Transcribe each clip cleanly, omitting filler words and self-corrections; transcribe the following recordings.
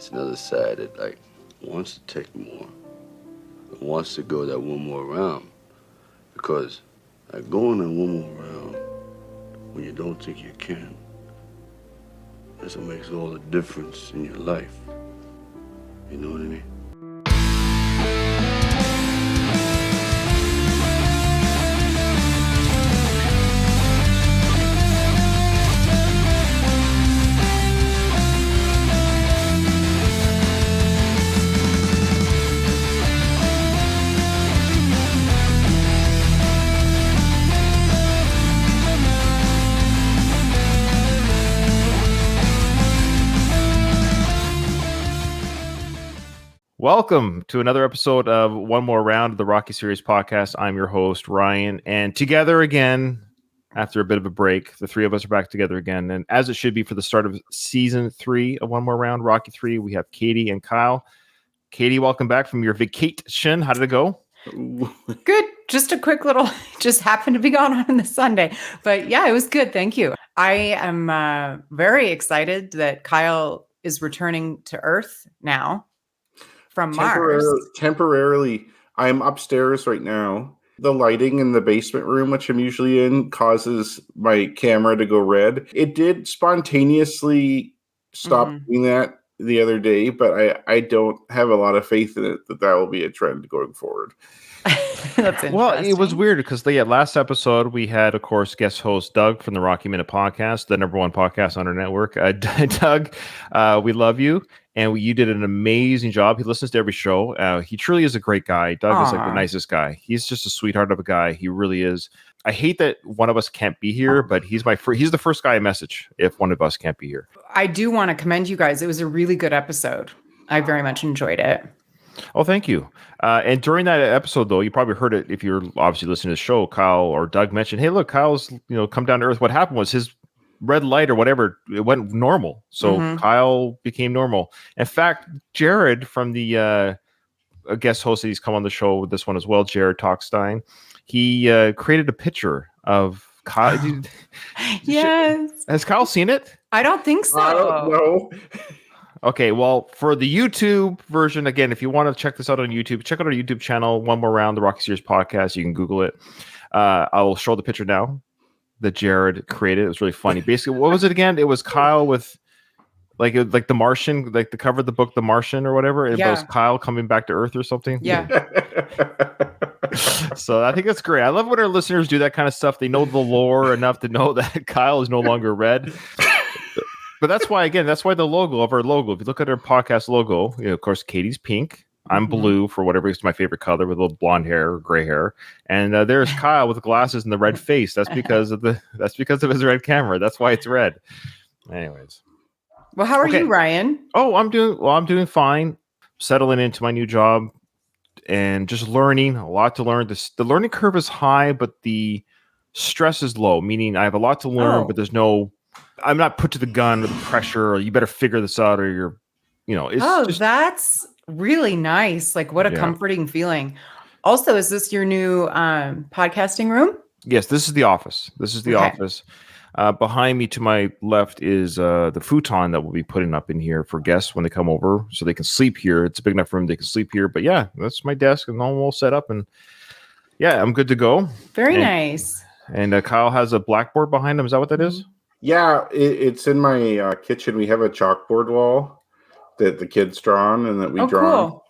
it's another side that like wants to take more, wants to go that one more round, because like going that one more round when you don't think you can, that's what makes all the difference in your life. You know what I mean? Welcome to another episode of One More Round of the Rocky Series podcast. I'm your host, Ryan, and together again, after a bit of a break, the three of us are back together again, and as it should be for the start of season 3 of One More Round, Rocky 3, we have Katie and Kyle. Katie, welcome back from your vacation. How did it go? Good. Just a quick little, just happened to be gone on the Sunday. But yeah, it was good. Thank you. I am very excited that Kyle is returning to Earth now from Mars. Temporarily, I'm upstairs right now. The lighting in the basement room, which I'm usually in, causes my camera to go red. It did spontaneously stop doing that the other day, but I don't have a lot of faith in it that will be a trend going forward. That's well, it was weird because last episode we had, of course, guest host Doug from the Rocky Minute Podcast, the number one podcast on our network. Doug, we love you, and you did an amazing job. He listens to every show. He truly is a great guy. Doug is like the nicest guy. He's just a sweetheart of a guy. He really is. I hate that one of us can't be here, but he's the first guy I message if one of us can't be here. I do want to commend you guys. It was a really good episode. I very much enjoyed it. Oh, thank you. And during that episode, though, you probably heard it if you're obviously listening to the show. Kyle or Doug mentioned, "Hey, look, Kyle's come down to Earth." What happened was his red light or whatever, it went normal. So Kyle became normal. In fact, Jared from the guest host that he's come on the show with this one as well, Jared Talkstein, he created a picture of Kyle. Yes. Has Kyle seen it? I don't think so. I don't know. Okay, well, for the YouTube version, again, if you want to check this out on YouTube, check out our YouTube channel, One More Round, the Rocky Series podcast. You can Google it. I'll show the picture now that Jared created. It was really funny. Basically, what was it again? It was Kyle with like The Martian, like the cover of the book, The Martian or whatever. It was Kyle coming back to Earth or something. Yeah. So I think that's great. I love when our listeners do that kind of stuff. They know the lore enough to know that Kyle is no longer red. But that's why the logo of our logo, if you look at our podcast logo, of course, Katie's pink. I'm blue for whatever is my favorite color with a little blonde hair or gray hair. And there's Kyle with the glasses and the red face. That's because of his red camera. That's why it's red. Anyways. Well, how are you, Ryan? Oh, I'm doing fine. Settling into my new job and just learning, a lot to learn. The learning curve is high, but the stress is low, meaning I have a lot to learn, but I'm not put to the gun with the pressure, or you better figure this out, or you're, it's that's really nice. Like, what a comforting feeling. Also, is this your new podcasting room? Yes, this is the office. Office. Behind me to my left is the futon that we'll be putting up in here for guests when they come over, so they can sleep here. It's a big enough room they can sleep here. But yeah, that's my desk and all set up, and yeah, I'm good to go. Very nice. And Kyle has a blackboard behind him. Is that what that is? Yeah, it's in my kitchen. We have a chalkboard wall that the kids draw on and that we draw. Cool.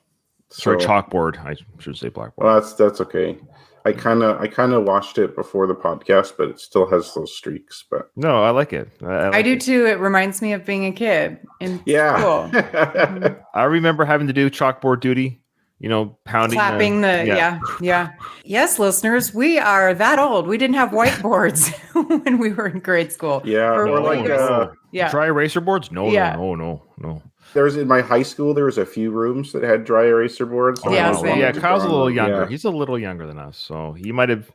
Sorry, chalkboard. I should say blackboard. Well, that's okay. I kind of washed it before the podcast, but it still has those streaks. But no, I like it. I do too. It reminds me of being a kid in school. I remember having to do chalkboard duty. Pounding, clapping Yes, listeners, we are that old. We didn't have whiteboards when we were in grade school. Yeah, or like dry eraser boards. No. There's in my high school. There was a few rooms that had dry eraser boards. Kyle's a little younger. Yeah. He's a little younger than us, so he might have.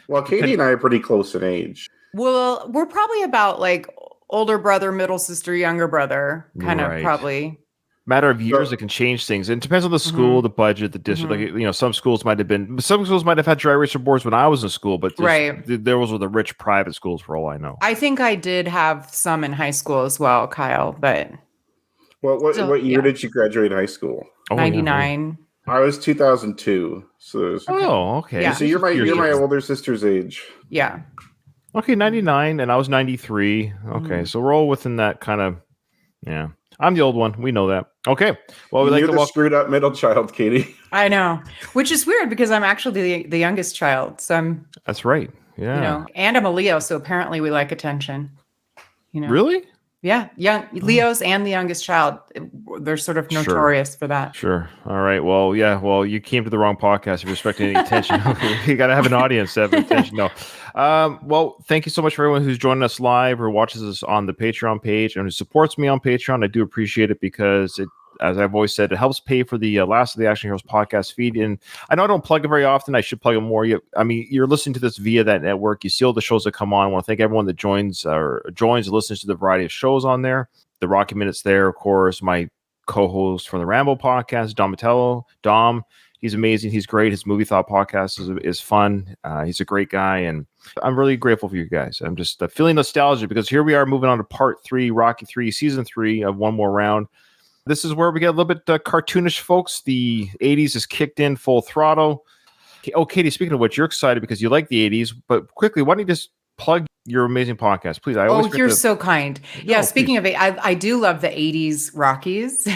Well, Katie and I are pretty close in age. Well, we're probably about like older brother, middle sister, younger brother, kind of probably. Matter of years, it can change things. It depends on the school, the budget, the district. Like, some schools might have had dry eraser boards when I was in school, but there was the rich private schools for all I know. I think I did have some in high school as well, Kyle, but What year yeah. did you graduate high school? Oh, yeah, 99. I was 2002. So Oh, okay. Yeah. so you're my Years. older sister's age. Yeah. Okay, 99, and I was 93. Okay, so we're all within that kind of, yeah. I'm the old one. We know that. Okay. Well, we'd like You're to the welcome. screwed up middle child, Katie. I know, which is weird because I'm actually the youngest child. So I'm, That's right. Yeah. and I'm a Leo. So apparently we like attention, Really? Yeah. Young Leos and the youngest child, they're sort of Sure. notorious for that. Sure. All right. Well, yeah. Well, you came to the wrong podcast if you're expecting any attention. You got to have an audience to have attention. No. Well, thank you so much for everyone who's joining us live or watches us on the Patreon page and who supports me on Patreon. I do appreciate it because it, as I've always said, it helps pay for the Last of the Action Heroes podcast feed. And I know I don't plug it very often. I should plug it more. You're listening to this via that network. You see all the shows that come on. I want to thank everyone that joins and listens to the variety of shows on there. The Rocky Minutes there, of course, my co-host from the Rambo podcast, Dom Matello. Dom, he's amazing. He's great. His Movie Thought podcast is fun. He's a great guy, and I'm really grateful for you guys. I'm just feeling nostalgic because here we are moving on to part 3, Rocky 3, season 3 of One More Round. This is where we get a little bit cartoonish, folks. The 80s is kicked in full throttle. Oh, Katie, speaking of which, you're excited because you like the 80s, but quickly, why don't you just plug your amazing podcast, please? You're so kind. Yeah, speaking of it, I do love the 80s Rockies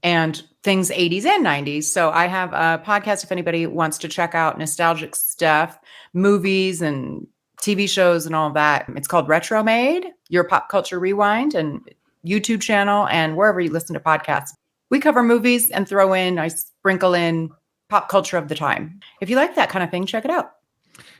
and things 80s and 90s. So I have a podcast if anybody wants to check out nostalgic stuff, movies and TV shows and all of that. It's called Retro Made, your pop culture rewind, and YouTube channel and wherever you listen to podcasts. We cover movies and I sprinkle in pop culture of the time. If you like that kind of thing, check it out.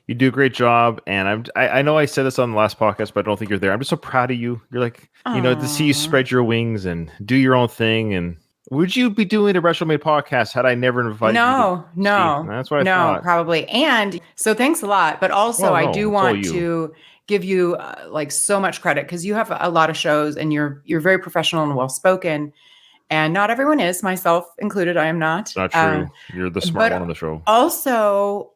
You do a great job, and I know I said this on the last podcast, but I don't think you're there. I'm just so proud of you. You're like, to see you spread your wings and do your own thing. And would you be doing a Retro Made podcast had I never invited you? No. That's what I thought. Probably. And so thanks a lot. But also, I do want you. to give you so much credit because you have a lot of shows and you're very professional and well spoken. And not everyone is, myself included. I am not. Not true. You're the smart one on the show. Also,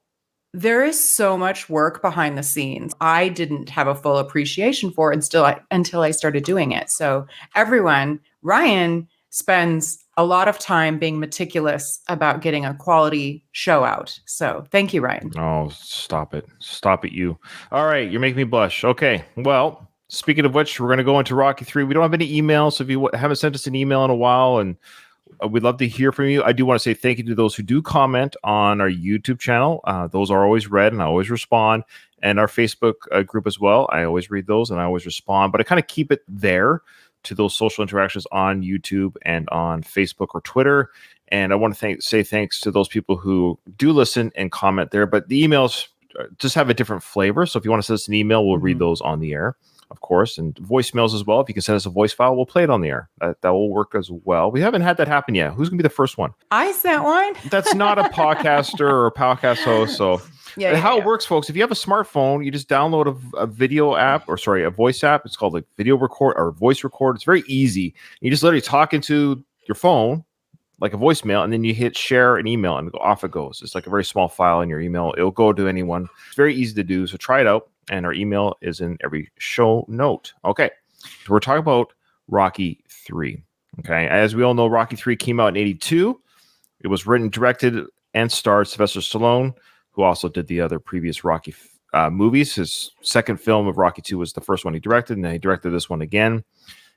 there is so much work behind the scenes. I didn't have a full appreciation for it until I started doing it. So Ryan spends a lot of time being meticulous about getting a quality show out. So thank you, Ryan. Oh, stop it. Stop it, you. All right. You're making me blush. Okay. Well, speaking of which, we're going to go into Rocky 3. We don't have any emails. So if you haven't sent us an email in a while, and we'd love to hear from you. I do want to say thank you to those who do comment on our YouTube channel. Those are always read and I always respond. And our Facebook group as well. I always read those and I always respond. But I kind of keep it there to those social interactions on YouTube and on Facebook or Twitter. And I want to say thanks to those people who do listen and comment there. But the emails just have a different flavor. So if you want to send us an email, we'll read those on the air, of course, and voicemails as well. If you can send us a voice file, we'll play it on the air. That will work as well. We haven't had that happen yet. Who's going to be the first one? I sent one. That's not a podcaster or a podcast host. So it works, folks. If you have a smartphone, you just download a video app a voice app. It's called like video record or voice record. It's very easy. You just literally talk into your phone like a voicemail, and then you hit share an email and off it goes. It's like a very small file in your email. It'll go to anyone. It's very easy to do. So try it out. And our email is in every show note. Okay. So we're talking about Rocky 3. Okay. As we all know, Rocky 3 came out in 1982. It was written, directed, and starred Sylvester Stallone, who also did the other previous Rocky movies. His second film of Rocky 2 was the first one he directed, and then he directed this one again.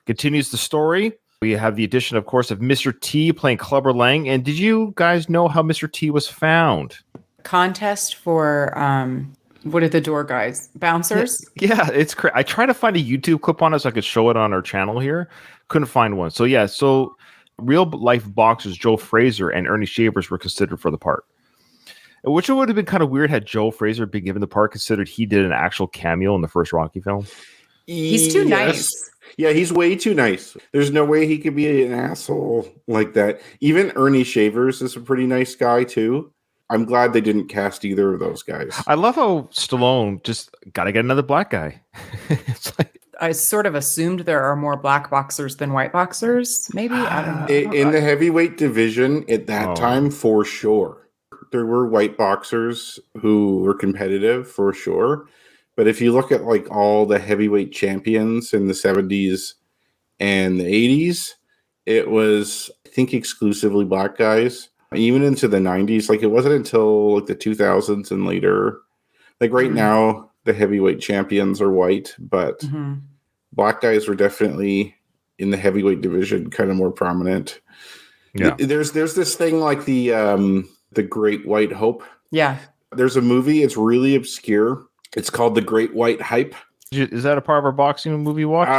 Continues the story. We have the addition, of course, of Mr. T playing Clubber Lang. And did you guys know how Mr. T was found? Contest for what are the door guys? Bouncers? Yeah, it's crazy. I tried to find a YouTube clip on it so I could show it on our channel here. Couldn't find one. So real life boxers Joe Frazier and Ernie Shavers were considered for the part. Which would have been kind of weird had Joe Frazier been given the part, considered he did an actual cameo in the first Rocky film. He's too nice. Yeah, he's way too nice. There's no way he could be an asshole like that. Even Ernie Shavers is a pretty nice guy, too. I'm glad they didn't cast either of those guys. I love how Stallone just got to get another black guy. It's like, I sort of assumed there are more black boxers than white boxers. Maybe. I don't know. In the heavyweight division at that time, for sure. There were white boxers who were competitive, for sure. But if you look at like all the heavyweight champions in the 70s and the 80s, it was, I think, exclusively black guys. Even into the 90s. Like, it wasn't until like the 2000s and later. Like right now, the heavyweight champions are white, but black guys were definitely in the heavyweight division kind of more prominent. Yeah. There's this thing like the Great White Hope. Yeah. There's a movie, it's really obscure. It's called The Great White Hype. Is that a part of our boxing movie watch?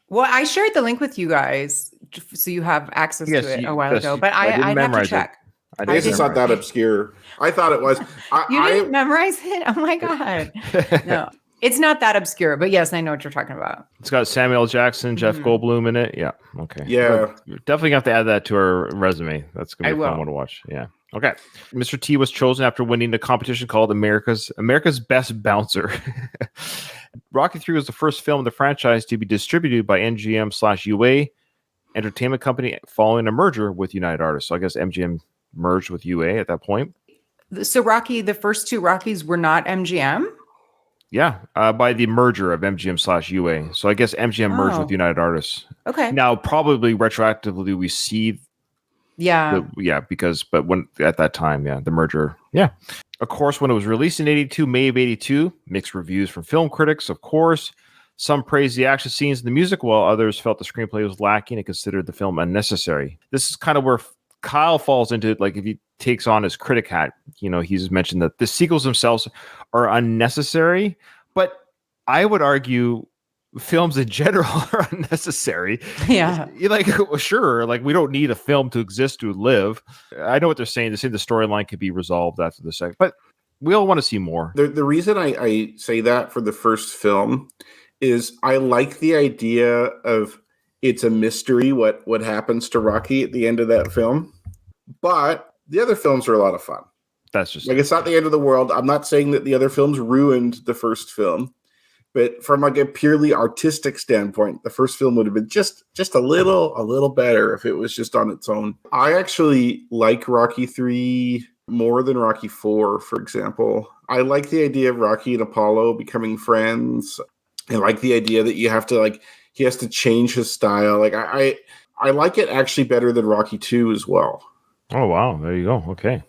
Well, I shared the link with you guys, so you have access to it a while ago. But I'd have to check. I guess it's not that obscure. I thought it was. You didn't memorize it? Oh my god! No, it's not that obscure. But yes, I know what you're talking about. It's got Samuel L. Jackson, Jeff Goldblum in it. Yeah. Okay. Yeah. But definitely have to add that to our resume. That's gonna be a fun one to watch. Yeah. Okay. Mr. T was chosen after winning the competition called America's Best Bouncer. Rocky III was the first film in the franchise to be distributed by MGM/UA Entertainment Company following a merger with United Artists. So I guess MGM merged with UA at that point. So the first two Rockies were not MGM? Yeah, by the merger of MGM/UA. So I guess MGM merged with United Artists. Okay. Now, probably retroactively, we see but when at that time, the merger. Yeah. Of course, when it was released in May of 82, mixed reviews from film critics, of course. Some praised the action scenes and the music, while others felt the screenplay was lacking and considered the film unnecessary. This is kind of where Kyle falls into it. Like, if he takes on his critic hat, he's mentioned that the sequels themselves are unnecessary, but I would argue films in general are unnecessary. Yeah. Like, sure, like, we don't need a film to exist to live. I know what they're saying. They say the storyline could be resolved after the second, but we all want to see more. The reason I say that for the first film is I like the idea of it's a mystery what happens to Rocky at the end of that film. But the other films are a lot of fun. That's just like, it's not the end of the world. I'm not saying that the other films ruined the first film. But from like a purely artistic standpoint, the first film would have been just a little better if it was just on its own. I actually like Rocky 3 more than Rocky 4, for example. I like the idea of Rocky and Apollo becoming friends. I like the idea that he has to change his style. Like, I like it actually better than Rocky 2 as well. Oh, wow. There you go. Okay.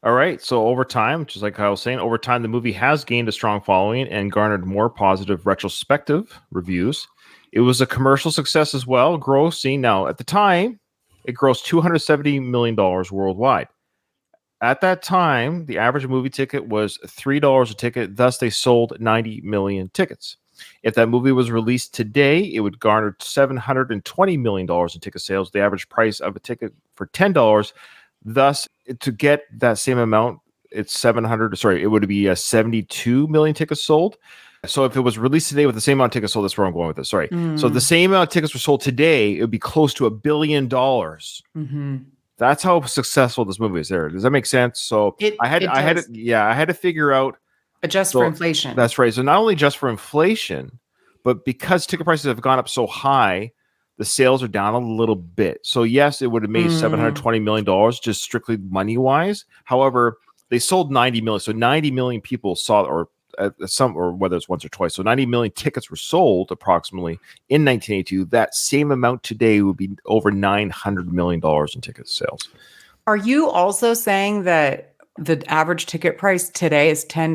All right. So over time, just like Kyle was saying, over time, the movie has gained a strong following and garnered more positive retrospective reviews. It was a commercial success as well, grossing. Now, at the time, it grossed $270 million worldwide. At that time, the average movie ticket was $3 a ticket. Thus, they sold 90 million tickets. If that movie was released today, it would garner $720 million in ticket sales. The average price of a ticket for $10. Thus, to get that same amount, it would be 72 million tickets sold. So if it was released today with the same amount of tickets sold, that's where I'm going with this. Sorry. So the same amount of tickets were sold today, it would be close to $1 billion. That's how successful this movie is. There, does that make sense? So I had to figure out adjust for inflation. That's right. So not only just for inflation, but because ticket prices have gone up so high, the sales are down a little bit. So yes, it would have made $720 million just strictly money wise. However, they sold 90 million. So 90 million people saw, or whether it's once or twice. So 90 million tickets were sold approximately in 1982. That same amount today would be over $900 million in ticket sales. Are you also saying that the average ticket price today is $10?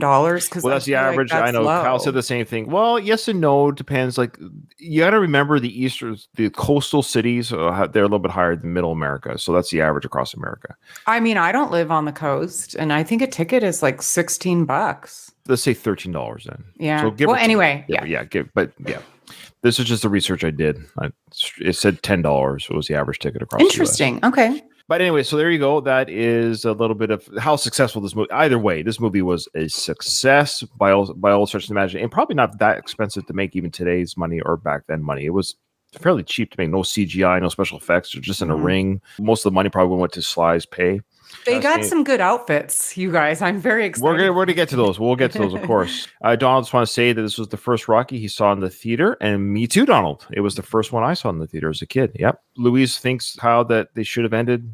Because that's the average. Like, I know low. Kyle said the same thing. Well, yes and no. It depends. Like, you got to remember the coastal cities, they're a little bit higher than middle America. So that's the average across America. I mean, I don't live on the coast, and I think a ticket is like $16. Let's say $13 then. Yeah. So anyway. This is just the research I did. It said $10 was the average ticket across. Interesting. The US. Okay. But anyway, so there you go. That is a little bit of how successful this movie. Either way, this movie was a success by all stretches of imagination, and probably not that expensive to make even today's money or back then money. It was fairly cheap to make. No CGI, no special effects, just in a ring. Most of the money probably went to Sly's pay. They got some good outfits, you guys. I'm very excited. We're going to get to those. We'll get to those, of course. Donald just want to say that this was the first Rocky he saw in the theater, and me too, Donald. It was the first one I saw in the theater as a kid. Yep. Louise thinks that they should have ended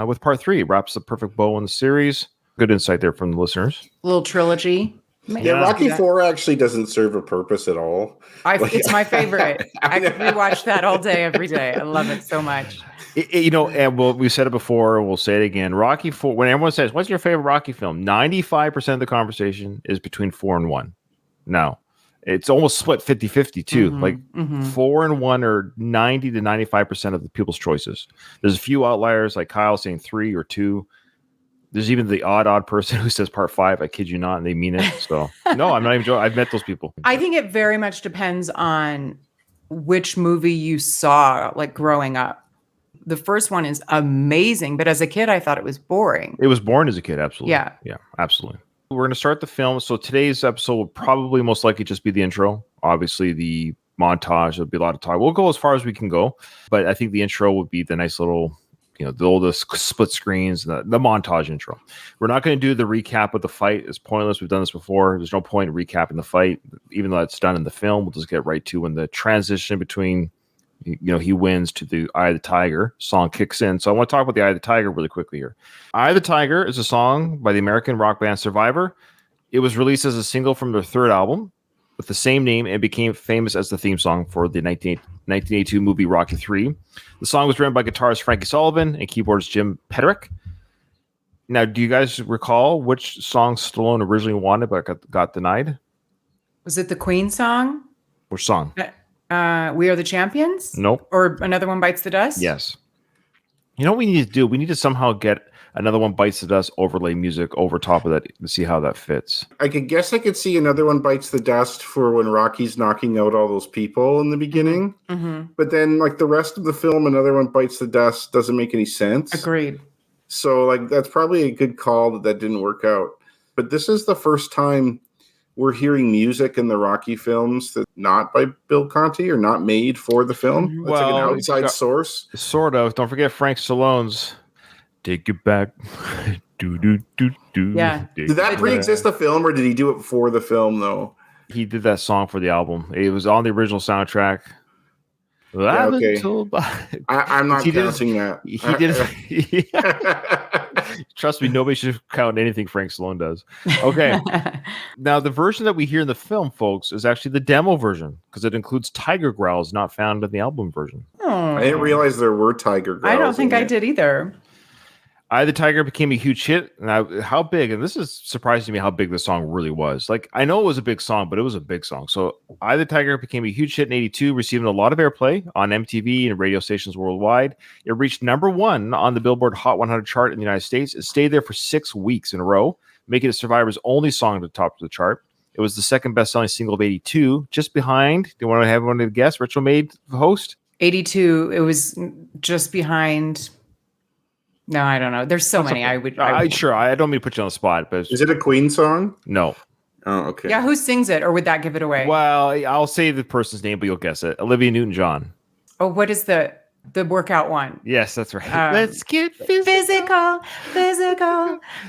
with part 3. Wraps the perfect bow on the series. Good insight there from the listeners. Little trilogy. Yeah, Rocky Four actually doesn't serve a purpose at all. It's my favorite. I could rewatch that all day, every day. I love it so much. And we said it before, we'll say it again. Rocky 4, when everyone says, what's your favorite Rocky film? 95% of the conversation is between 4 and 1. Now, it's almost split 50-50 too. 4 and 1 are 90 to 95% of the people's choices. There's a few outliers, like Kyle saying 3 or 2. There's even the odd person who says part 5. I kid you not, and they mean it. So no, I'm not even joking. I've met those people. I think it very much depends on which movie you saw, like growing up. The first one is amazing, but as a kid, I thought it was boring. It was boring as a kid, absolutely. Yeah, absolutely. We're going to start the film. So today's episode will probably most likely just be the intro. Obviously, the montage. There'll be a lot of talk. We'll go as far as we can go, but I think the intro would be the nice little, the split screens, the montage intro. We're not going to do the recap of the fight. It's pointless. We've done this before. There's no point in recapping the fight, even though it's done in the film. We'll just get right to when the transition between, he wins to the Eye of the Tiger song kicks in. So I want to talk about the Eye of the Tiger really quickly here. Eye of the Tiger is a song by the American rock band Survivor. It was released as a single from their third album with the same name and became famous as the theme song for the 1982 movie Rocky III. The song was written by guitarist Frankie Sullivan and keyboardist Jim Petterick. Now, do you guys recall which song Stallone originally wanted but got denied? Was it the Queen song? Which song? We Are the Champions? Nope. Or Another One Bites the Dust? Yes. You know what we need to do? We need to somehow get Another One Bites the Dust overlay music over top of that to see how that fits. I could see Another One Bites the Dust for when Rocky's knocking out all those people in the beginning. Mm-hmm. But then, like, the rest of the film, Another One Bites the Dust doesn't make any sense. Agreed. So, like, that's probably a good call that didn't work out. But this is the first time we're hearing music in the Rocky films that's not by Bill Conti or not made for the film. It's like an outside source. Sort of. Don't forget Frank Stallone's Take It Back. Do. Yeah. Did that pre-exist the film, or did he do it for the film, though? He did that song for the album. It was on the original soundtrack. Yeah, okay. I'm not counting that. He did. Trust me, nobody should count anything Frank Stallone does. Okay. Now, the version that we hear in the film, folks, is actually the demo version because it includes tiger growls not found in the album version. Oh. I didn't realize there were tiger growls. I don't think I did either. Eye of the Tiger became a huge hit. Now, how big? And this is surprising to me how big the song really was. Like, I know it was a big song, but it was a big song. So, Eye of the Tiger became a huge hit in '82, receiving a lot of airplay on MTV and radio stations worldwide. It reached number 1 on the Billboard Hot 100 chart in the United States. It stayed there for 6 weeks in a row, making it Survivor's only song to the top of the chart. It was the second best-selling single of '82, just behind. Do you want to have one to guess? Rachel Maid, the host. '82. It was just behind. No, I don't know. There's so many. Sure. I don't mean to put you on the spot, but is it a Queen song? No. Oh, okay. Yeah, who sings it, or would that give it away? Well, I'll say the person's name, but you'll guess it. Olivia Newton-John. Oh, what is the workout one? Yes, that's right. Let's get physical. I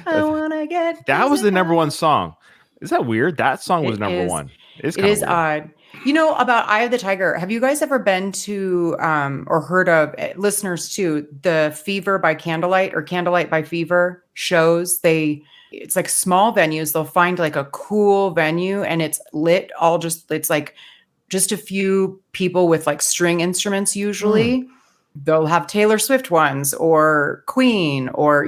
wanna get. That physical. Was the number 1 song. Is that weird? That song was number 1. It is odd. You know, about Eye of the Tiger, have you guys ever been to or heard of, listeners too, the Fever by Candlelight or Candlelight by Fever shows? It's like small venues. They'll find like a cool venue and it's lit it's like just a few people with like string instruments usually. They'll have Taylor Swift ones or Queen or,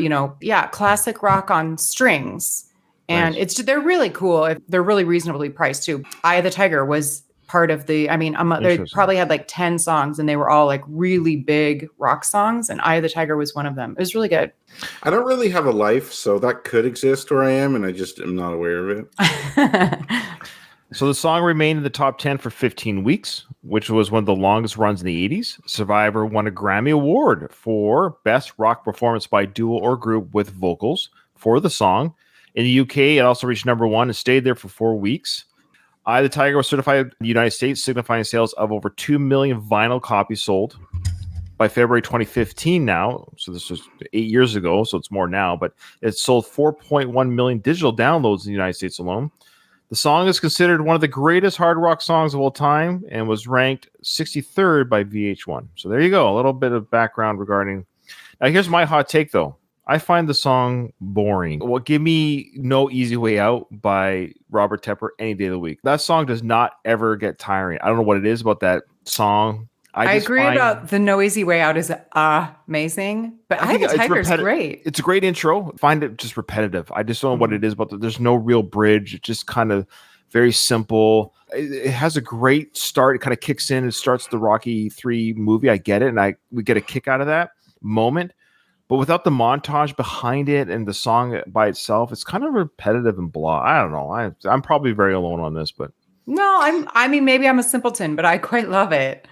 classic rock on strings. And nice. They're really cool. They're really reasonably priced too. Eye of the Tiger was part of they probably had like 10 songs and they were all like really big rock songs, and Eye of the Tiger was one of them. It was really good. I don't really have a life, so that could exist where I am, and I just am not aware of it. So the song remained in the top 10 for 15 weeks, which was one of the longest runs in the 80s. Survivor won a Grammy Award for Best Rock Performance by Duo or Group with Vocals for the song. In the UK, it also reached number 1 and stayed there for 4 weeks. Eye of the Tiger was certified in the United States, signifying sales of over 2 million vinyl copies sold. By February 2015 now, so this was 8 years ago, so it's more now, but it sold 4.1 million digital downloads in the United States alone. The song is considered one of the greatest hard rock songs of all time and was ranked 63rd by VH1. So there you go, a little bit of background regarding... Now here's my hot take, though. I find the song boring. Well, Give Me No Easy Way Out by Robert Tepper any day of the week. That song does not ever get tiring. I don't know what it is about that song. I agree about the No Easy Way Out is amazing, but Eye of the Tiger is great. It's a great intro. Find it just repetitive. I just don't know what it is about there's no real bridge. It's just kind of very simple. It has a great start. It kind of kicks in. It starts the Rocky 3 movie. I get it, and we get a kick out of that moment. But without the montage behind it and the song by itself, it's kind of repetitive and blah. I don't know. I'm probably very alone on this, but no, I mean, maybe I'm a simpleton, but I quite love it.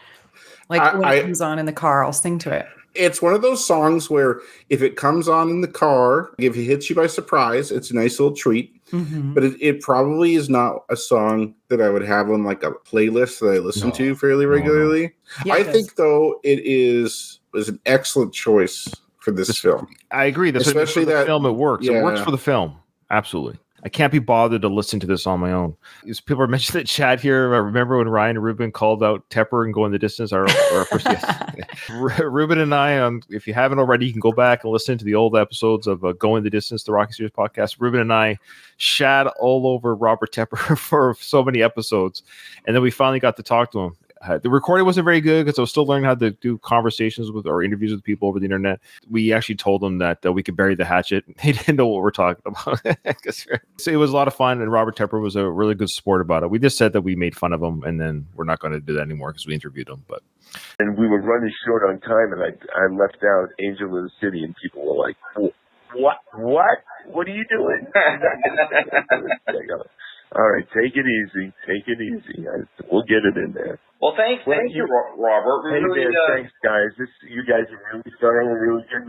Like when it comes on in the car, I'll sing to it. It's one of those songs where if it comes on in the car, if it hits you by surprise, it's a nice little treat. Mm-hmm. But it probably is not a song that I would have on like a playlist that I listen to fairly regularly. Yeah, I think, though, was an excellent choice for this film. I agree. Especially that film, it works. Yeah. It works for the film. Absolutely. I can't be bothered to listen to this on my own. As people are mentioning the chat here, I remember when Ryan and Ruben called out Tepper and Go in the Distance. Our first Ruben and I, if you haven't already, you can go back and listen to the old episodes of Go in the Distance, the Rocky Series podcast. Ruben and I shat all over Robert Tepper for so many episodes. And then we finally got to talk to him. The recording wasn't very good because I was still learning how to do conversations with or interviews with people over the internet. We actually told them that we could bury the hatchet. They didn't know what we're talking about. So it was a lot of fun, and Robert Tepper was a really good sport about it. We just said that we made fun of him, and then we're not going to do that anymore because we interviewed him. And we were running short on time, and I left out Angel of the City, and people were like, What are you doing? All right, take it easy. We'll get it in there. Well, thank you, Robert. Hey, man, thanks, guys. You guys are really thorough, really good.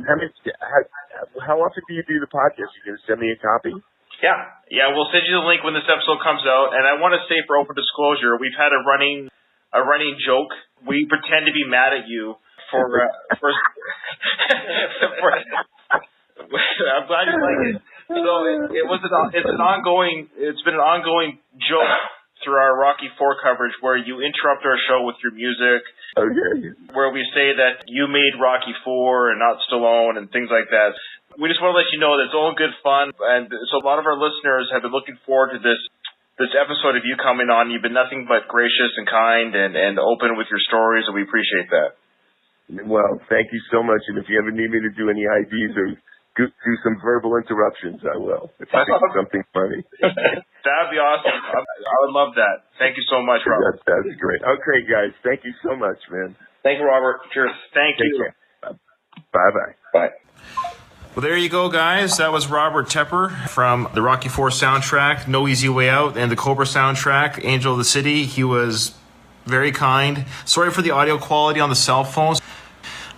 How often do you do the podcast? You going to send me a copy? Yeah. We'll send you the link when this episode comes out. And I want to say, for open disclosure, we've had a running joke. We pretend to be mad at you for I'm glad you like it. So it's been an ongoing joke through our Rocky IV coverage where you interrupt our show with your music. Okay. Where we say that you made Rocky IV and not Stallone and things like that. We just want to let you know that it's all good fun, and so a lot of our listeners have been looking forward to this episode of you coming on. You've been nothing but gracious and kind and open with your stories, and we appreciate that. Well, thank you so much, and if you ever need me to do any IDs or do some verbal interruptions, I will. If I think of something funny. That'd be awesome. I would love that. Thank you so much, Robert. That'd be great. Okay, guys. Thank you so much, man. Thank you, Robert. Cheers. Thank you. Bye-bye. Bye. Well, there you go, guys. That was Robert Tepper from the Rocky IV soundtrack, No Easy Way Out, and the Cobra soundtrack, Angel of the City. He was very kind. Sorry for the audio quality on the cell phones.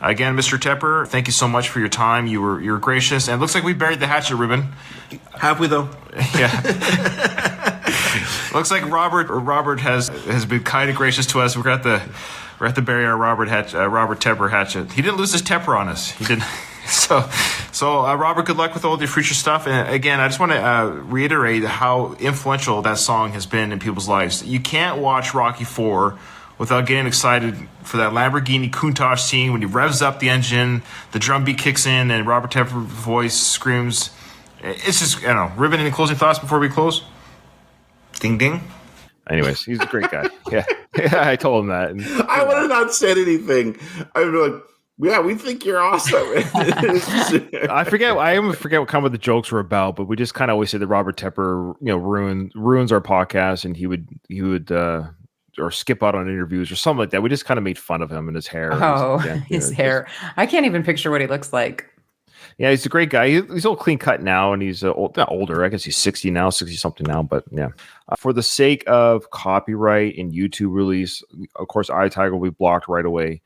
Again, Mr. Tepper, thank you so much for your time. You were gracious, and it looks like we buried the hatchet, Ruben. Have we though? Yeah. Looks like Robert has been kind and gracious to us. We're at the bury our Robert Tepper hatchet. He didn't lose his Tepper on us. He didn't. So Robert, good luck with all your future stuff. And again, I just want to reiterate how influential that song has been in people's lives. You can't watch Rocky IV without getting excited for that Lamborghini Countach scene when he revs up the engine, the drum beat kicks in, and Robert Tepper's voice screams. It's just, I don't know. Ruben, any closing thoughts before we close? Ding, ding. Anyways, he's a great guy. Yeah, I told him that. And, I would have not said anything. I'd be like, yeah, we think you're awesome. I forget what kind of the jokes were about, but we just kind of always say that Robert Tepper, ruins our podcast, and he would or skip out on interviews or something like that. We just kind of made fun of him and his hair. His hair. I can't even picture what he looks like. Yeah, he's a great guy. He's all clean cut now, and he's not older. I guess he's 60 now, 60 something now. But yeah, for the sake of copyright and YouTube release, of course, iTiger will be blocked right away.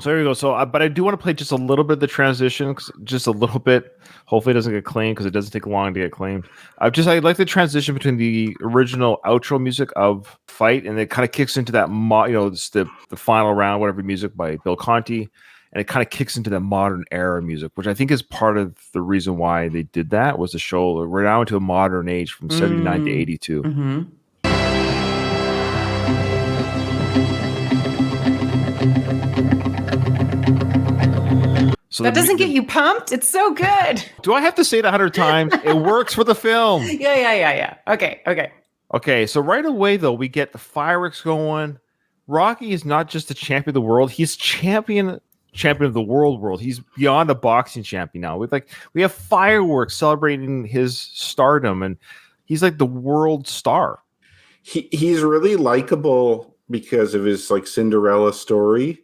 So there you go. So, but I do want to play just a little bit of the transition, just a little bit. Hopefully, it doesn't get claimed because it doesn't take long to get claimed. I like the transition between the original outro music of Fight, and it kind of kicks into that, it's the final round, whatever music by Bill Conti, and it kind of kicks into the modern era music, which I think is part of the reason why they did that. Was to show we're now into a modern age from 79 to 82. Mm-hmm. So that doesn't get you pumped? It's so good. Do I have to say it 100 times? It works for the film. Yeah. Okay. Okay, so right away though, we get the fireworks going. Rocky is not just the champion of the world; he's champion of the world. He's beyond a boxing champion now. We have fireworks celebrating his stardom, and he's like the world star. He's really likable because of his like Cinderella story,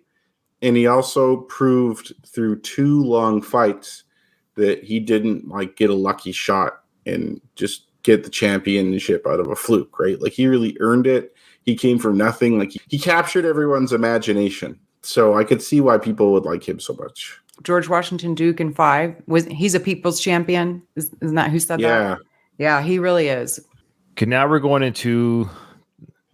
and he also proved through 2 long fights that he didn't like get a lucky shot and just get the championship out of a fluke, right? Like he really earned it. He came from nothing. Like he captured everyone's imagination. So I could see why people would like him so much. George Washington Duke in 5 he's a people's champion. Isn't that who said that? Yeah. Yeah, he really is. Okay, now we're going into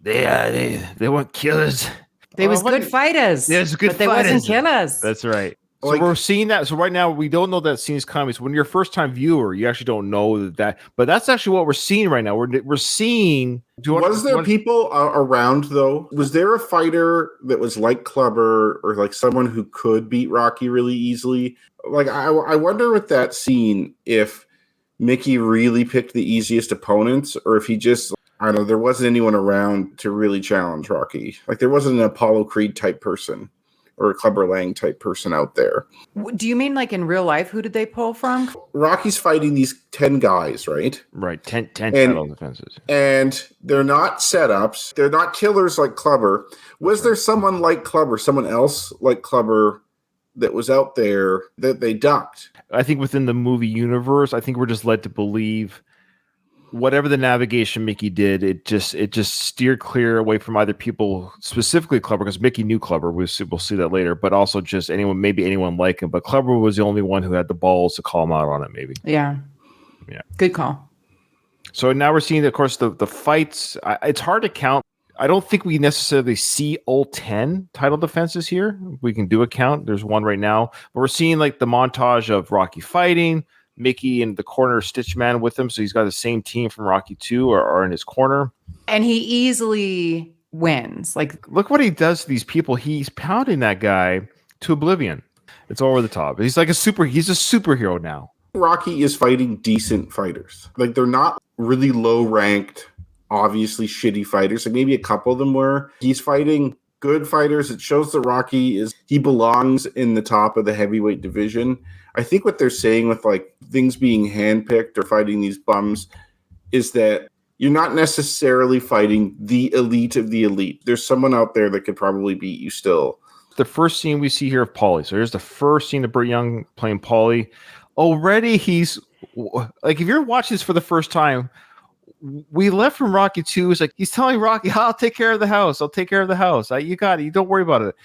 they weren't killers. They was good fighters. They was good but they fighters. wasn't killers. That's right. So Like- we're seeing that. So right now we don't know that scene's coming. So when you're a first time viewer, you actually don't know that. But that's actually what we're seeing right now. We're seeing. Was there people around though? Was there a fighter that was like Clubber or like someone who could beat Rocky really easily? Like I wonder with that scene if Mickey really picked the easiest opponents or if he just, I don't know, there wasn't anyone around to really challenge Rocky. Like there wasn't an Apollo Creed type person or a Clubber Lang type person out there. Do you mean like in real life? Who did they pull from? Rocky's fighting these 10 guys, right? Right, 10 title defenses. And they're not setups. They're not killers like Clubber. Was there someone like Clubber, someone else like Clubber that was out there that they ducked? I think within the movie universe, I think we're just led to believe whatever the navigation Mickey did, it just steered clear away from either people, specifically Clubber, because Mickey knew Clubber. We'll see that later, but also just anyone like him. But Clubber was the only one who had the balls to call him out on it, maybe. Yeah. Good call. So now we're seeing, of course, the fights. It's hard to count. I don't think we necessarily see all 10 title defenses here. We can do a count. There's one right now. But we're seeing like the montage of Rocky fighting, Mickey in the corner, Stitchman with him. So he's got the same team from Rocky 2 are in his corner. And he easily wins. Like, look what he does to these people. He's pounding that guy to oblivion. It's over the top. He's a superhero now. Rocky is fighting decent fighters. Like they're not really low ranked, obviously shitty fighters. Like maybe a couple of them were. He's fighting good fighters. It shows that he belongs in the top of the heavyweight division. I think what they're saying with like things being handpicked or fighting these bums is that you're not necessarily fighting the elite of the elite. There's someone out there that could probably beat you still. The first scene we see here of Paulie. So here's the first scene of Burt Young playing Paulie. Already he's like, if you're watching this for the first time, we left from Rocky 2. It's like he's telling Rocky, I'll take care of the house. I'll take care of the house. You got it. You don't worry about it.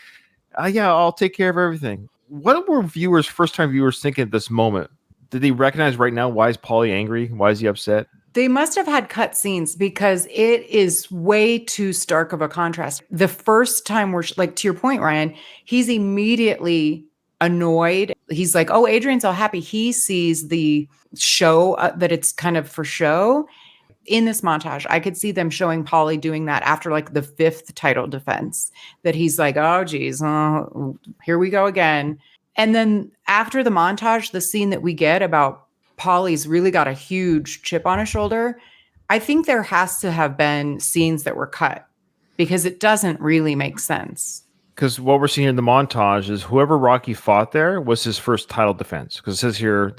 Yeah, I'll take care of everything. What were first-time viewers thinking at this moment? Did they recognize right now why is Paulie angry? Why is he upset? They must have had cut scenes because it is way too stark of a contrast. The first time we're like, to your point, Ryan, he's immediately annoyed. He's like, oh, Adrian's all happy. He sees the show that it's kind of for show. In this montage, I could see them showing Paulie doing that after like the 5th title defense, that he's like, oh, geez, here we go again. And then after the montage, the scene that we get about Paulie's really got a huge chip on his shoulder. I think there has to have been scenes that were cut because it doesn't really make sense. Because what we're seeing in the montage is whoever Rocky fought there was his first title defense. Because it says here,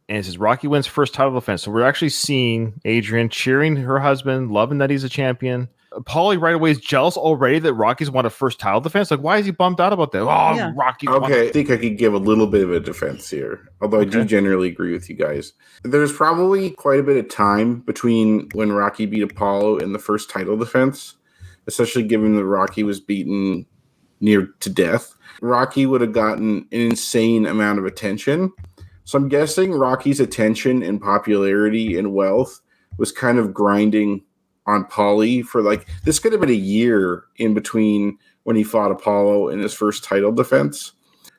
and it says Rocky wins first title defense. So we're actually seeing Adrian cheering her husband, loving that he's a champion. Paulie right away is jealous already that Rocky's won a first title defense. Like, why is he bummed out about that? Oh, yeah. Rocky. Okay, I think I could give a little bit of a defense here, although I do generally agree with you guys. There's probably quite a bit of time between when Rocky beat Apollo and the first title defense, especially given that Rocky was beaten near to death. Rocky would have gotten an insane amount of attention. So I'm guessing Rocky's attention and popularity and wealth was kind of grinding on Paulie for like, this could have been a year in between when he fought Apollo in his first title defense.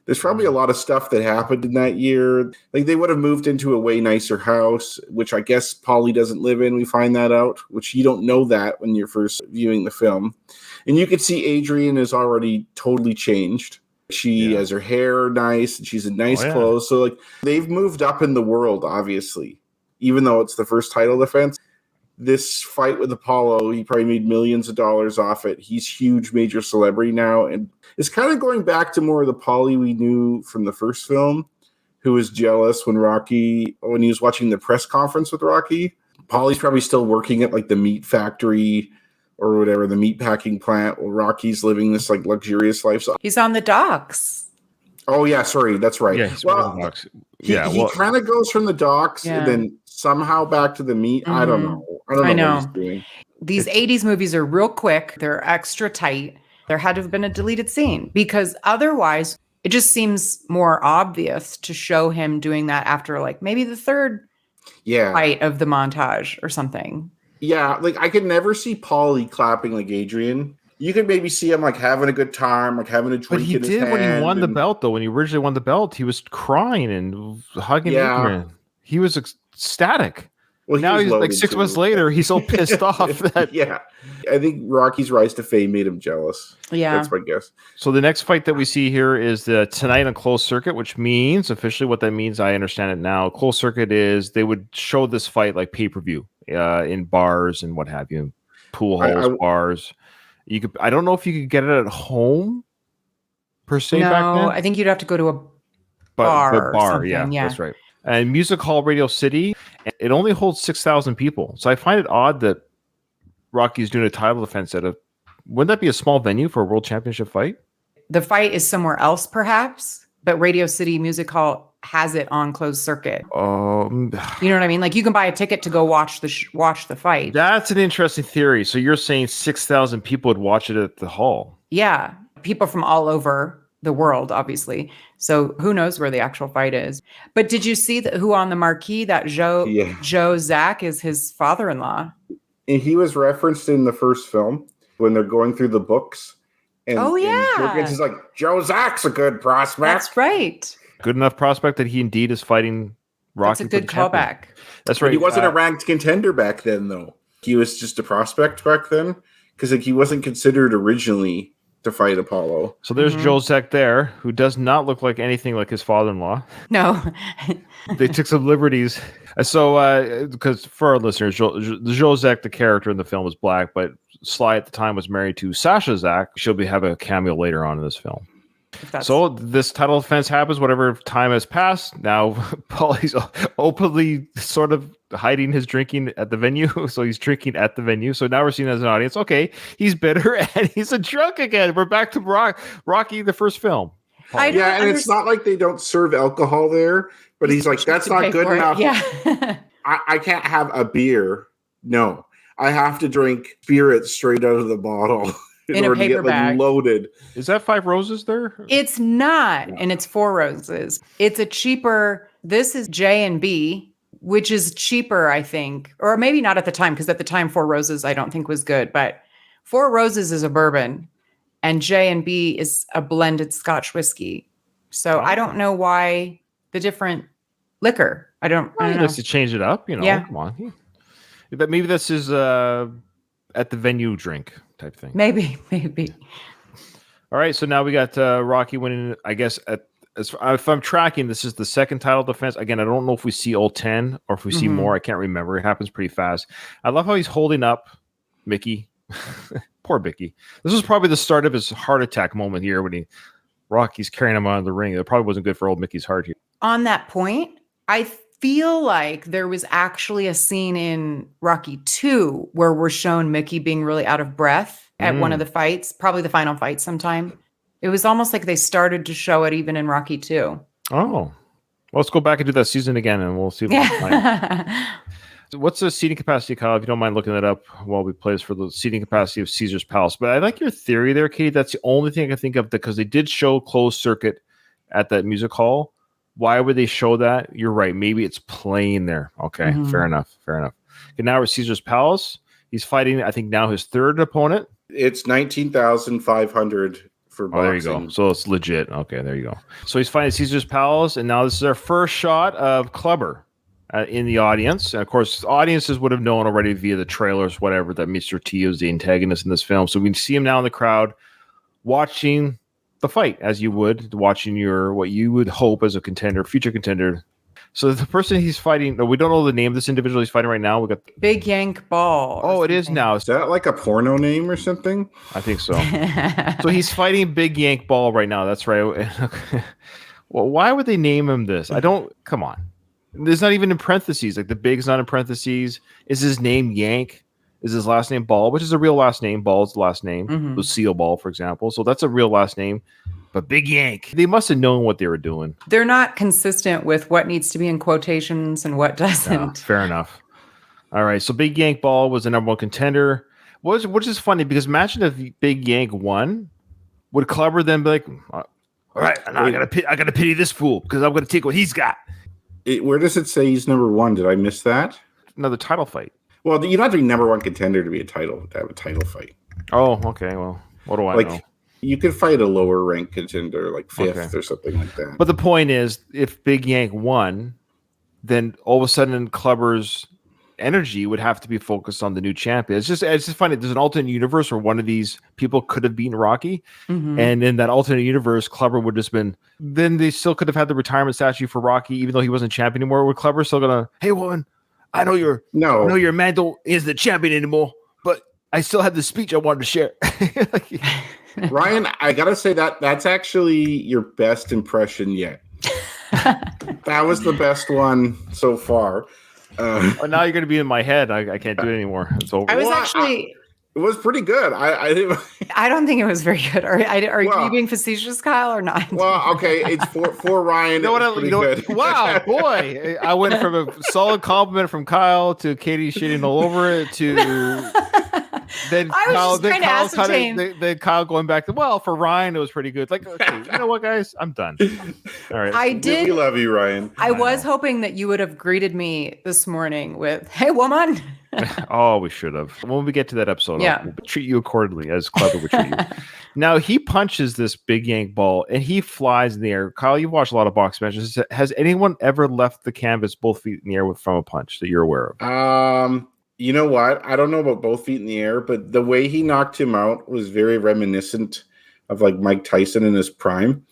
There's probably a lot of stuff that happened in that year. Like they would have moved into a way nicer house, which I guess Paulie doesn't live in. We find that out, which you don't know that when you're first viewing the film. And you could see Adrian is already totally changed. She has her hair nice and she's in nice clothes. So like they've moved up in the world, obviously, even though it's the first title defense. this fight with Apollo, he probably made millions of dollars off it. He's huge, major celebrity now. And it's kind of going back to more of the Paulie we knew from the first film, who was jealous when he was watching the press conference with Rocky. Paulie's probably still working at like the meat factory or whatever, the meat packing plant, while Rocky's living this like luxurious life. So, He's on the docks. oh yeah, sorry, that's right. Yeah, he's well, he kind of goes from the docks and then somehow back to the meat. I don't know. I don't know what he's doing. These 80s movies are real quick. They're extra tight. There had to have been a deleted scene because otherwise it just seems more obvious to show him doing that after like maybe the third fight of the montage or something. Yeah, like I could never see Paulie clapping like Adrian. You could maybe see him like having a good time, like having a drink. But he did when he won the belt, though. When he originally won the belt, he was crying and hugging Adrian. He was ecstatic. Well, now he's like 6 months later, he's so pissed off that. Yeah, I think Rocky's rise to fame made him jealous. Yeah, that's my guess. So the next fight that we see here is the Tonight on Closed Circuit, which means officially what that means. I understand it now. Closed Circuit is they would show this fight like pay-per-view in bars and what have you, pool halls, bars. You could. I don't know if you could get it at home per se. No, back then. I think you'd have to go to a bar. Bar, yeah, that's right. And Music Hall Radio City, it only holds 6,000 people. So I find it odd that Rocky's doing a title defense at wouldn't that be a small venue for a world championship fight? The fight is somewhere else, perhaps, but Radio City Music Hall has it on closed circuit. You know what I mean? Like you can buy a ticket to go watch the fight. That's an interesting theory. So you're saying 6,000 people would watch it at the hall? Yeah, people from all over the world, obviously. So who knows where the actual fight is? But did you see who on the marquee? That Joe Zack is his father-in-law. And he was referenced in the first film when they're going through the books. And, and he's like, Joe Zack's a good prospect. That's right. Good enough prospect that he indeed is fighting Rocky. That's a good callback. That's right. But he wasn't a ranked contender back then, though. He was just a prospect back then because like, he wasn't considered originally to fight Apollo. So there's Joe Zack there, who does not look like anything like his father-in-law. No. They took some liberties. So, because for our listeners, Joe Zack, the character in the film, is black, but Sly at the time was married to Sasha Zack. She'll have a cameo later on in this film. So this title defense happens, whatever time has passed. Now, Paulie's openly sort of hiding his drinking at the venue. So he's drinking at the venue. So now we're seeing as an audience, okay, he's bitter and he's a drunk again. We're back to Rocky, the first film. And it's not like they don't serve alcohol there, but he's like, that's not good enough. Yeah. I can't have a beer. No, I have to drink spirit straight out of the bottle. In a paper bag. Loaded. Is that Five Roses there? It's not, and it's Four Roses. It's a cheaper, this is J&B, which is cheaper, I think. Or maybe not at the time, because at the time Four Roses I don't think was good. But Four Roses is a bourbon, and J&B is a blended Scotch whiskey. So I don't know why the different liquor. I don't know. Just to change it up, come on. Maybe this is at the venue drink type thing. Maybe. All right, so now we got Rocky winning, I guess, if I'm tracking, this is the second title defense. Again, I don't know if we see all 10 or if we see more. I can't remember. It happens pretty fast. I love how he's holding up Mickey. Poor Mickey. This was probably the start of his heart attack moment here when Rocky's carrying him out of the ring. It probably wasn't good for old Mickey's heart here. On that point, I feel like there was actually a scene in Rocky 2 where we're shown Mickey being really out of breath at one of the fights, probably the final fight sometime. It was almost like they started to show it even in Rocky 2. Oh, well, let's go back and do that season again and we'll see. So what's the seating capacity, Kyle? If you don't mind looking that up while we play this for the seating capacity of Caesar's Palace. But I like your theory there, Katie. That's the only thing I can think of because they did show closed circuit at that music hall. Why would they show that? You're right. Maybe it's playing there. Okay, fair enough. Okay, now we're Caesar's Palace. He's fighting, I think, now his third opponent. It's 19,500 for boxing. Oh, there you go. So it's legit. Okay, there you go. So he's fighting Caesar's Palace, and now this is our first shot of Clubber in the audience. And of course, audiences would have known already via the trailers, whatever, that Mr. T is the antagonist in this film. So we can see him now in the crowd watching the fight as you would watching what you would hope as a future contender So the person he's fighting, no, we don't know the name of this individual he's fighting right now. We got. Big Yank Ball. Oh, it is now. Is that like a porno name or something? I think so. So he's fighting Big Yank Ball right now. That's right. Well, why would they name him this? I don't. Come on. There's not even in parentheses. Like the Big's not in parentheses. Is his name Yank? Is his last name Ball, which is a real last name? Ball is the last name. Mhm. Lucille Ball, for example. So that's a real last name. But Big Yank, they must have known what they were doing. They're not consistent with what needs to be in quotations and what doesn't. Yeah, fair enough. All right. So Big Yank Ball was the number one contender. Which is funny because imagine if Big Yank won, would Clubber then be like, all right, now I gotta pity this fool because I'm gonna take what he's got. Where does it say he's number one? Did I miss that? Another title fight. Well, you don't have to be number one contender to have a title fight. Oh, okay. Well, what do I know? You could fight a lower ranked contender, like fifth Okay. or something like that. But the point is, if Big Yank won, then all of a sudden Clubber's energy would have to be focused on the new champion. It's just funny. There's an alternate universe where one of these people could have beaten Rocky, Mhm. and in that alternate universe, Clubber would just been. Then they still could have had the retirement statue for Rocky, even though he wasn't champion anymore. Would Clubber still gonna? Hey, woman, I know your man isn't the champion anymore, but I still have the speech I wanted to share. Ryan, I gotta say that's actually your best impression yet. That was the best one so far. Oh, now you're going to be in my head. I can't do it anymore. It's over. I was Well, actually. It was pretty good. I didn't. I don't think it was very good. Are Well- you being facetious, Kyle, or not? Well, okay, it's for Ryan. You know what? it was pretty good. Wow, boy! I went from a solid compliment from Kyle to Katie shitting all over it to then I was Kyle. just Then trying to Kyle, ascertain. then Kyle going back to for Ryan, it was pretty good. Like, okay, you know what, guys? I'm done. All right. I We did. love you, Ryan. I was hoping that you would have greeted me this morning with, "Hey, woman." Oh, we should have. When we get to that episode, Yeah. we'll treat you accordingly as Clever would treat you. Now, he punches this Big Yank Ball and he flies in the air. Kyle, you've watched a lot of box matches. Has anyone ever left the canvas both feet in the air from a punch that you're aware of? You know what? I don't know about both feet in the air, but the way he knocked him out was very reminiscent of like Mike Tyson in his prime,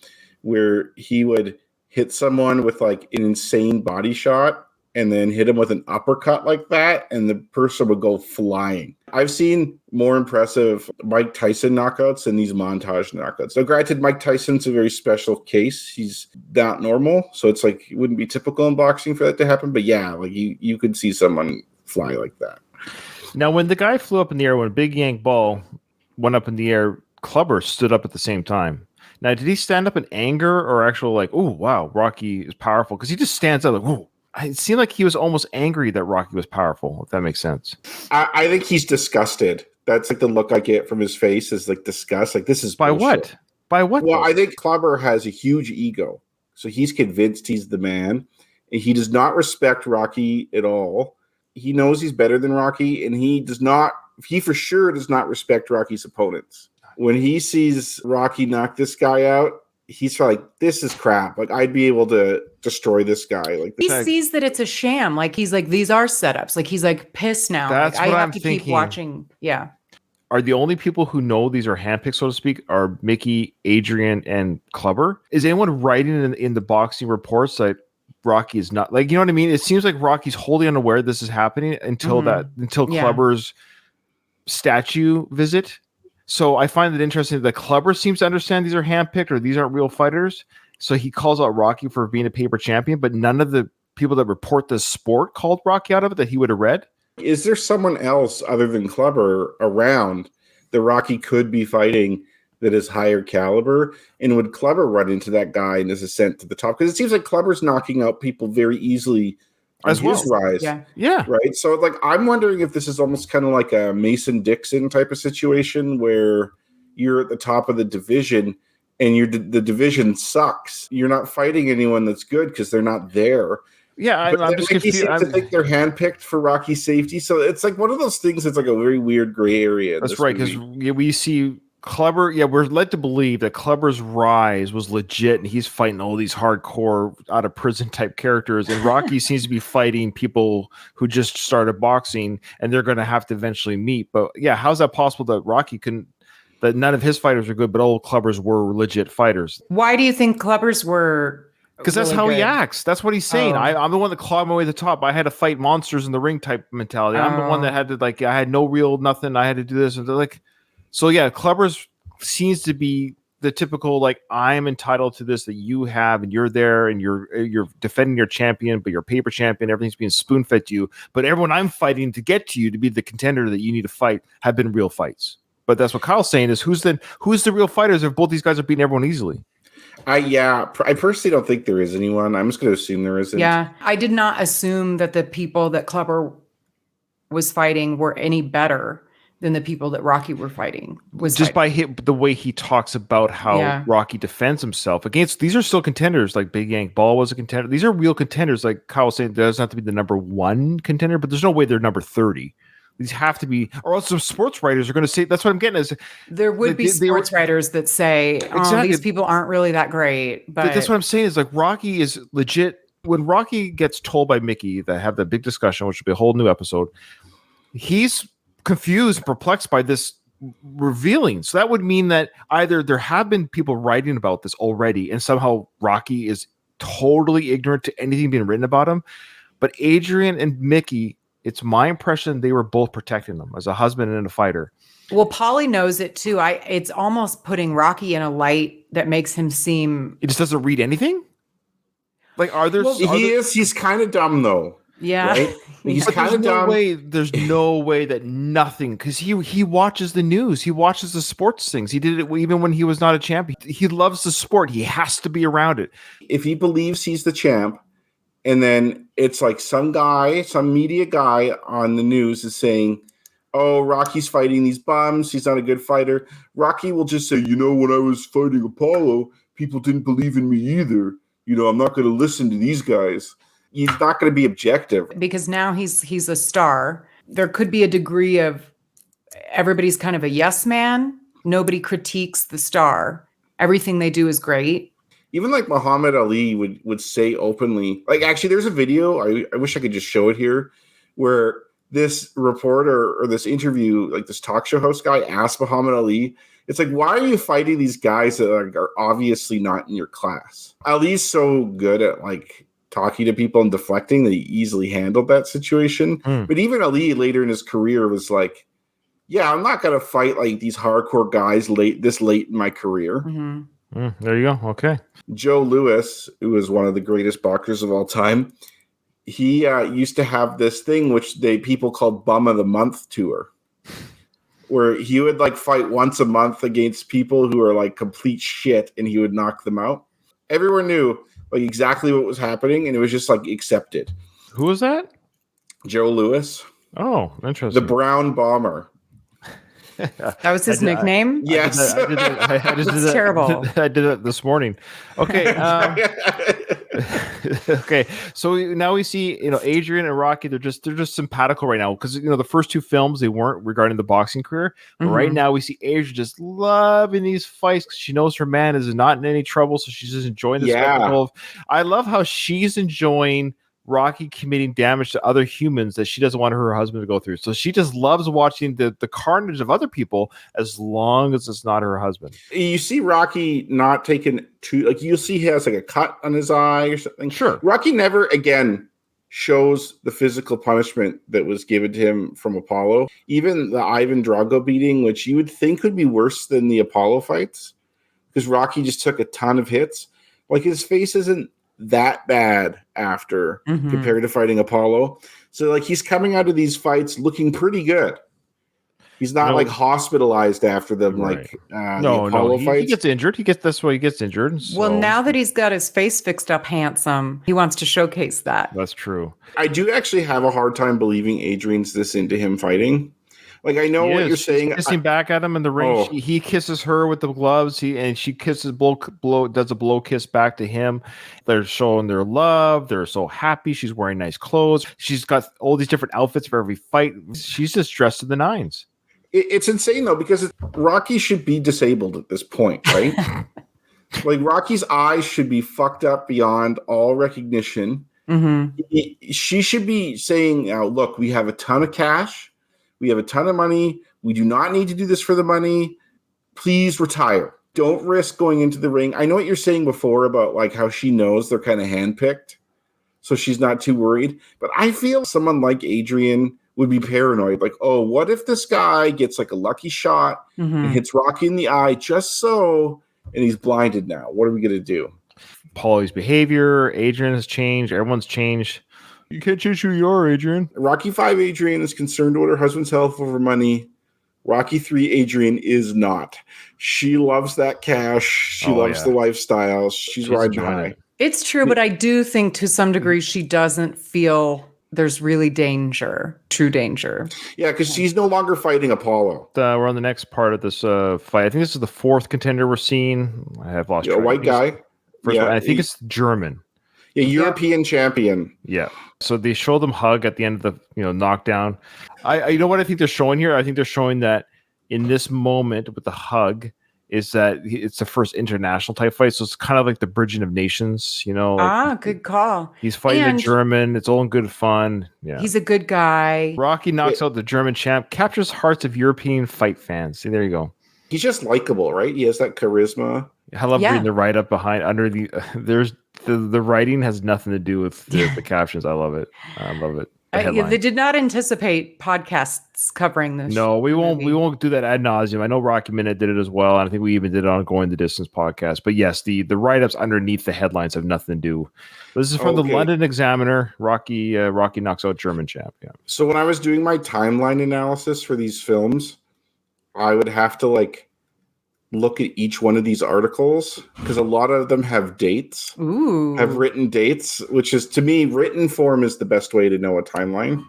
where he would hit someone with like an insane body shot and then hit him with an uppercut like that, and the person would go flying. I've seen more impressive Mike Tyson knockouts than these montage knockouts. Now, granted, Mike Tyson's a very special case. He's not normal, so it's like it wouldn't be typical in boxing for that to happen. But yeah, like you could see someone fly like that. Now, when the guy flew up in the air, when Big Yank Ball went up in the air, Clubber stood up at the same time. Now, did he stand up in anger or actual like, oh, wow, Rocky is powerful? Because he just stands up like, oh. It seemed like he was almost angry that Rocky was powerful, if that makes sense. I think he's disgusted. That's like the look I get from his face is like disgust. Like this is By bullshit. what? By what? Well, though? I think Clubber has a huge ego. So he's convinced he's the man. And he does not respect Rocky at all. He knows he's better than Rocky, and he for sure does not respect Rocky's opponents. When he sees Rocky knock this guy out, he's like, this is crap. Like, I'd be able to destroy this guy. Like, He this. sees that it's a sham. Like he's like, these are setups. Like he's like pissed now. That's like, what I have I'm to thinking. keep watching. Yeah. Are the only people who know these are handpicked, so to speak, are Mickey, Adrian, and Clubber? Is anyone writing in the boxing reports that Rocky is not like, you know what I mean? It seems like Rocky's wholly unaware this is happening until Yeah. Clubber's statue visit. So I find it interesting that Clubber seems to understand these are handpicked or these aren't real fighters. So he calls out Rocky for being a paper champion, but none of the people that report the sport called Rocky out of it that he would have read. Is there someone else other than Clubber around that Rocky could be fighting that is higher caliber? And would Clubber run into that guy in his ascent to the top? Because it seems like Clubber's knocking out people very easily As on his rise. Yeah. Yeah. Right. So like I'm wondering if this is almost kind of like a Mason Dixon type of situation where you're at the top of the division and the division sucks. You're not fighting anyone that's good because they're not there. Yeah, But I'm then just Mickey confused. seems to think they're handpicked for Rocky's safety. So it's like one of those things that's like a very weird gray area. in That's this right, because movie. we see Clubber. Yeah, we're led to believe that Clubber's rise was legit, and he's fighting all these hardcore out of prison type characters. And Rocky seems to be fighting people who just started boxing, and they're going to have to eventually meet. But yeah, how's that possible that Rocky couldn't? That none of his fighters are good, but all Clubbers were legit fighters. Why do you think Clubbers were Because that's really how he good. acts. That's what he's saying. Oh. I'm the one that clawed my way to the top. I had to fight monsters in the ring type mentality. I'm the one that had to I had no real nothing. I had to do this and they're like. So yeah, Clubbers seems to be the typical I'm entitled to this that you have, and you're there, and you're defending your champion, but your paper champion, everything's being spoon fed to you. But everyone I'm fighting to get to you to be the contender that you need to fight have been real fights. But that's what Kyle's saying is who's the real fighters if both these guys are beating everyone easily. I personally don't think there is anyone. I'm just going to assume there isn't. Yeah, I did not assume that the people that Clubber was fighting were any better than the people that Rocky were fighting. Was just fighting. by the way he talks about how Rocky defends himself against. These are still contenders. Like Big Yank Ball was a contender. These are real contenders. Like Kyle was saying, it doesn't have to be the number 1 contender, but there's no way they're number 30. These have to be, or else some sports writers are going to say, that's what I'm getting is there would be sports writers that say, exactly. These people aren't really that great. But that's what I'm saying is Rocky is legit. When Rocky gets told by Mickey that have that big discussion, which will be a whole new episode, he's confused and perplexed by this revealing. So that would mean that either there have been people writing about this already and somehow Rocky is totally ignorant to anything being written about him. But Adrian and Mickey, it's my impression they were both protecting them as a husband and a fighter. Well, Paulie knows it too. It's almost putting Rocky in a light that makes him seem. He just doesn't read anything. Are there? Well, he's kind of dumb though. Yeah, right? He's kind of dumb. There's no way that nothing, because he watches the news. He watches the sports things. He did it even when he was not a champ. He loves the sport. He has to be around it. If he believes he's the champ, and then it's like some media guy on the news is saying, oh, Rocky's fighting these bums. He's not a good fighter. Rocky will just say, when I was fighting Apollo, people didn't believe in me either. I'm not going to listen to these guys. He's not going to be objective. Because now he's a star. There could be a degree of everybody's kind of a yes man. Nobody critiques the star. Everything they do is great. Even Muhammad Ali would say openly, actually there's a video, I wish I could just show it here, where this reporter or this interview, this talk show host guy asked Muhammad Ali, it's why are you fighting these guys that are obviously not in your class? Ali's so good at talking to people and deflecting that he easily handled that situation. But even Ali later in his career was I'm not going to fight these hardcore guys this late in my career. Mm-hmm. There you go. Okay. Joe Louis, who was one of the greatest boxers of all time, he used to have this thing which people called Bum of the Month tour, where he would fight once a month against people who are complete shit, and he would knock them out. Everyone knew exactly what was happening, and it was just accepted. Who was that? Joe Louis. Oh, interesting. The Brown Bomber. That was his nickname? Yes. I just did that. Terrible. I did it this morning. Okay. Okay. So now we see, Adrian and Rocky, they're just simpatico right now because, the first 2 films, they weren't regarding the boxing career. But right now we see Adrian just loving these fights because she knows her man is not in any trouble. So she's just enjoying the spectacle. I love how she's enjoying Rocky committing damage to other humans that she doesn't want her husband to go through. So she just loves watching the carnage of other people as long as it's not her husband. You see Rocky not taking you'll see he has a cut on his eye or something. Sure. Rocky never again shows the physical punishment that was given to him from Apollo. Even the Ivan Drago beating, which you would think would be worse than the Apollo fights, because Rocky just took a ton of hits. His face isn't that bad after compared to fighting Apollo. So he's coming out of these fights looking pretty good. He's not hospitalized after them the Apollo fights. He gets injured. That's why he gets injured. So. Well, now that he's got his face fixed up handsome, he wants to showcase that. That's true. I do actually have a hard time believing Adrian's this into him fighting. I know what you're saying. She's kissing back at him in the ring. He kisses her with the gloves. She kisses does a blow kiss back to him. They're showing their love. They're so happy. She's wearing nice clothes. She's got all these different outfits for every fight. She's just dressed to the nines. It's insane though, because Rocky should be disabled at this point, right? Rocky's eyes should be fucked up beyond all recognition. She should be saying, "Look, we have a ton of cash. We have a ton of money. We do not need to do this for the money. Please retire." don't risk going into the ring. I know what you're saying before about like how she knows they're kind of handpicked, so she's not too worried. But I feel someone like Adrian would be paranoid. Like, oh, what if this guy gets like a lucky shot and hits Rocky in the eye just so, and he's blinded now? What are we going to do? Paulie's behavior, Adrian has changed, everyone's changed. You can't change who you are, Adrian. Rocky 5 Adrian is concerned with her husband's health over money. Rocky 3 Adrian is not. She loves that cash. She loves the lifestyle. She's riding high. It's true, but I do think to some degree she doesn't feel there's really danger, true danger. Yeah, because she's no longer fighting Apollo. We're on the next part of this fight. I think this is the fourth contender we're seeing. I have lost track. A white guy. First one, I think it's German. A European champion. Yeah. So they show them hug at the end of the knockdown. I you know what I think they're showing here? I think they're showing that in this moment with the hug is that it's the first international type fight. So it's kind of like the Bridging of Nations, like good call. He's fighting a German. It's all in good fun. Yeah. He's a good guy. Rocky knocks out the German champ, captures hearts of European fight fans. See, there you go. He's just likable, right? He has that charisma. I love reading the write-up behind under the there's the writing has nothing to do with the captions. I love it. I love it. They did not anticipate podcasts covering this. No, we won't do that ad nauseum. I know Rocky Minute did it as well, and I think we even did it on Going the Distance podcast. But yes, the write-ups underneath the headlines have nothing to do. This is from the London Examiner. Rocky knocks out German champ. Yeah. So when I was doing my timeline analysis for these films, I would have to look at each one of these articles because a lot of them have dates, have written dates, which is, to me, written form is the best way to know a timeline.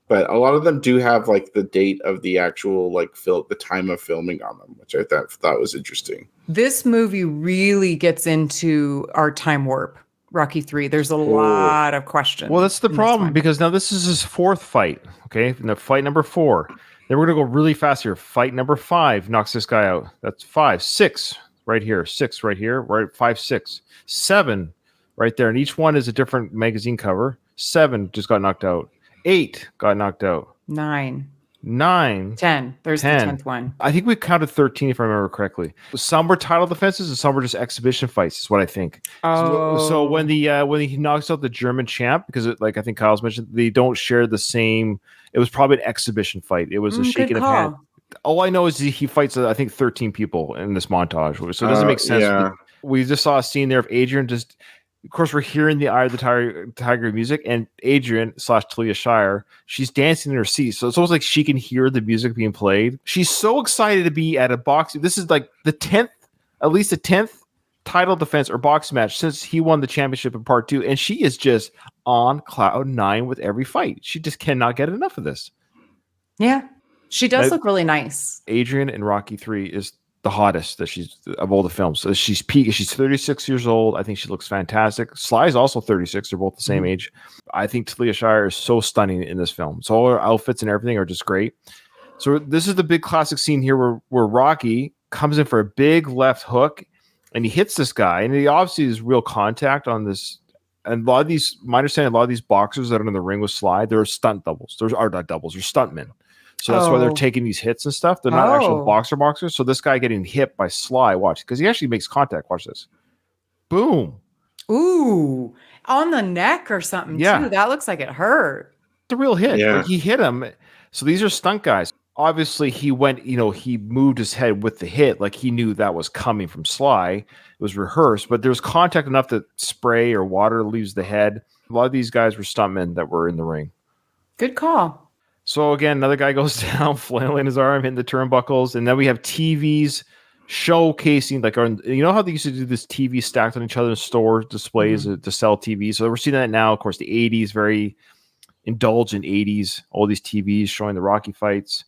But a lot of them do have the date of the actual the time of filming on them, which I thought was interesting. This movie really gets into our time warp. Rocky 3. There's a lot of questions. Well, that's the problem because now this is his fourth fight. Okay, now fight number 4. Then we're going to go really fast here. Fight number 5 knocks this guy out. That's 5. 6 right here. 6 right here. Right, 5, 6. 7 right there. And each one is a different magazine cover. 7 just got knocked out. 8 got knocked out. 9. 10. There's 10. The 10th one. I think we counted 13 if I remember correctly. Some were title defenses and some were just exhibition fights is what I think. So when he knocks out the German champ, because I think Kyle's mentioned, they don't share the same. It was probably an exhibition fight. It was a shaking of hand. All I know is he fights, I think, 13 people in this montage. So it doesn't make sense. Yeah. We just saw a scene there of Adrian just, of course, we're hearing the Eye of the Tiger music, and Adrian / Talia Shire, she's dancing in her seat. So it's almost like she can hear the music being played. She's so excited to be at a boxing. This is like the 10th, at least the 10th title defense or boxing match since he won the championship in part 2. And she is just on cloud 9 with every fight. She just cannot get enough of this. Yeah. She does look really nice. Adrian in Rocky 3 is the hottest that she's of all the films. So she's peak. She's 36 years old. I think she looks fantastic. Sly is also 36. They're both the same age. I think Talia Shire is so stunning in this film. So all her outfits and everything are just great. So this is the big classic scene here where Rocky comes in for a big left hook and he hits this guy. And he obviously is real contact on this. And a lot of these, my understanding, a lot of these boxers that are in the ring with Sly, they're stunt doubles. They're not doubles, they're stuntmen. So that's why they're taking these hits and stuff. They're not actual boxers. So this guy getting hit by Sly, watch, because he actually makes contact. Watch this. Boom. Ooh. On the neck or something, too. That looks like it hurt. It's a real hit. Yeah. He hit him. So these are stunt guys. Obviously, he went, he moved his head with the hit. Like he knew that was coming from Sly. It was rehearsed, but there was contact enough that spray or water leaves the head. A lot of these guys were stuntmen that were in the ring. Good call. So again, another guy goes down, flailing his arm, hitting the turnbuckles, and then we have TVs showcasing, you know how they used to do this TV stacked on each other in store displays to sell TVs. So we're seeing that now. Of course, the 80s, very indulgent 80s. All these TVs showing the Rocky fights.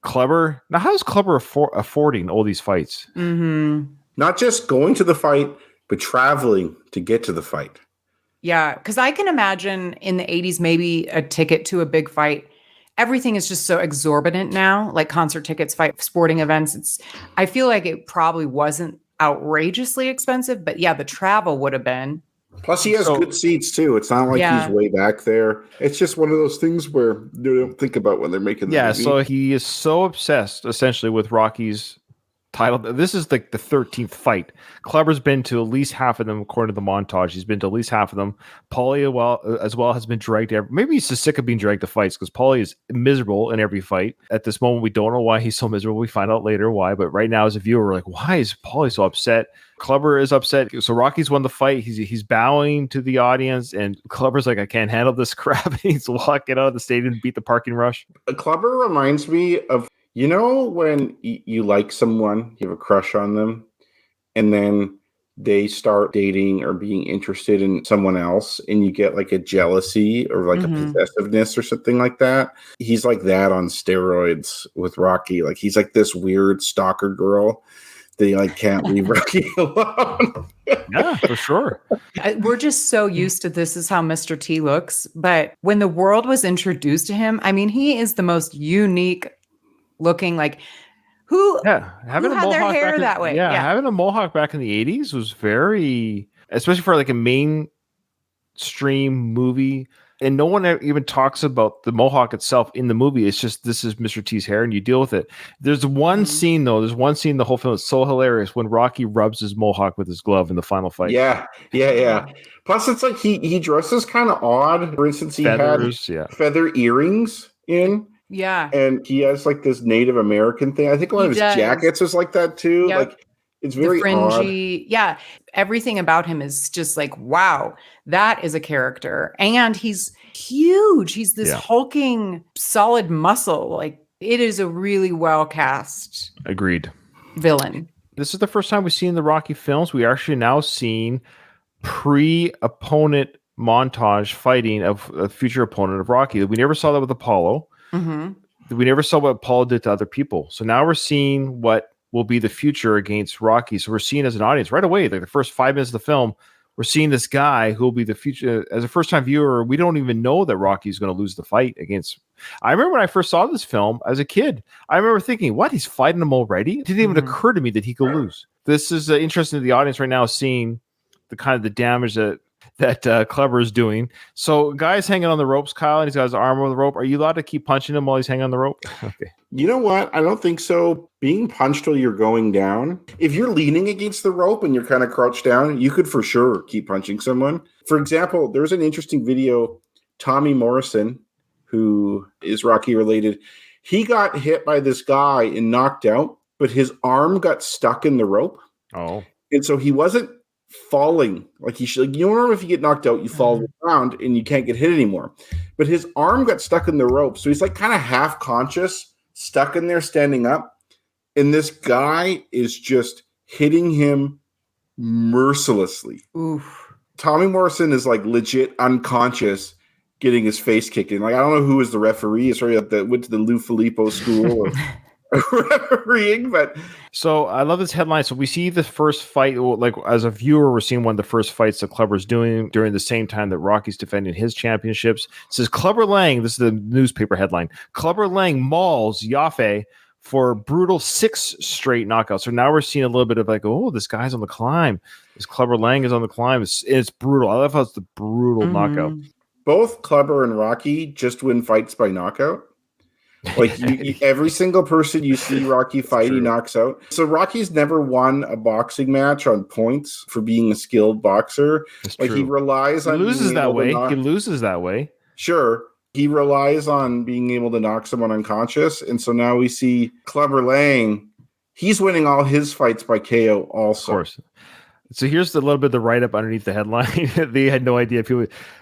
Clever. Now, how's Clever affording all these fights? Mm-hmm. Not just going to the fight, but traveling to get to the fight. Yeah, because I can imagine in the 80s, maybe a ticket to a big fight. Everything is just so exorbitant now, like concert tickets, sporting events. I feel like it probably wasn't outrageously expensive, but yeah, the travel would have been. Plus, he has good seats too. It's not like he's way back there. It's just one of those things where they don't think about when they're making the movie. So he is so obsessed, essentially, with Rocky's title. This is like the 13th fight. Clubber's been to at least half of them, according to the montage. He's been to at least half of them. Paulie as well has been dragged. Maybe he's just sick of being dragged to fights because Paulie is miserable in every fight. At this moment, we don't know why he's so miserable. We find out later why. But right now, as a viewer, we're like, why is Paulie so upset? Clubber is upset. So Rocky's won the fight. He's bowing to the audience, and Clubber's like, I can't handle this crap. He's walking out of the stadium to beat the parking rush. Clubber reminds me of, you know, when you like someone, you have a crush on them, and then they start dating or being interested in someone else, and you get like a jealousy or like a possessiveness or something like that. He's like that on steroids with Rocky. Like he's like this weird stalker girl. They like can't leave Rocky alone. Yeah, for sure. We're just so used to this is how Mr. T looks. But when the world was introduced to him, I mean, he is the most unique looking, like having who had their hair that way. Yeah, having a mohawk back in the 80s was very, especially for like a mainstream movie. And no one even talks about the mohawk itself in the movie. It's just, this is Mr. T's hair and you deal with it. There's one scene, though. There's one scene in the whole film that's so hilarious when Rocky rubs his mohawk with his glove in the final fight. Yeah. Plus, it's like he dresses kind of odd. For instance, he had feather earrings in. Yeah. And he has like this Native American thing. I think one of his jackets is like that, too. Yep. Like, it's very fringy. odd. Yeah. Everything about him is just like, wow, that is a character. And he's huge. He's this hulking, solid muscle. Like, it is a really well cast. Agreed. Villain. This is the first time we've seen the Rocky films. We actually now seen pre-opponent montage fighting of a future opponent of Rocky. We never saw that with Apollo. We never saw what Apollo did to other people. So now we're seeing what will be the future against Rocky. So we're seeing as an audience right away, like the first 5 minutes of the film, we're seeing this guy who will be the future. As a first-time viewer, we don't even know that Rocky's going to lose the fight against. I remember when I first saw this film as a kid, I remember thinking, what, he's fighting him already? It didn't even occur to me that he could lose. This is interesting to the audience right now, seeing the kind of the damage that Clubber is doing. So guy's hanging on the ropes, Kyle, and he's got his arm over the rope. Are you allowed to keep punching him while he's hanging on the rope? Okay. You know what? I don't think so. Being punched while you're going down, if you're leaning against the rope and you're kind of crouched down, you could for sure keep punching someone. For example, there's an interesting video. Tommy Morrison, who is Rocky related, he got hit by this guy and knocked out, but his arm got stuck in the rope. Oh. And so he wasn't falling like he should. Like, you know, if you get knocked out, you fall around and you can't get hit anymore. But his arm got stuck in the rope. So he's like kind of half conscious, stuck in there standing up. And this guy is just hitting him mercilessly. Oof. Tommy Morrison is like legit unconscious, getting his face kicked in. Like, I don't know who was the referee. Sorry, that went to the Lou Filippo school of refereeing, but so I love this headline. So we see the first fight, like as a viewer, we're seeing one of the first fights that Clubber's doing during the same time that Rocky's defending his championships. It says Clubber Lang, this is the newspaper headline, Clubber Lang mauls Yaffe for brutal 6 straight knockouts. So now we're seeing a little bit of like, oh, this guy's on the climb. This Clubber Lang is on the climb. It's brutal. I love how it's the brutal knockout. Both Clubber and Rocky just win fights by knockout. Like every single person you see Rocky fight, he knocks out. So Rocky's never won a boxing match on points for being a skilled boxer. Like he relies on he loses that way. He loses that way. Sure. He relies on being able to knock someone unconscious. And so now we see Clubber Lang. He's winning all his fights by KO also. Of course. So here's a little bit of the write-up underneath the headline. They had no idea.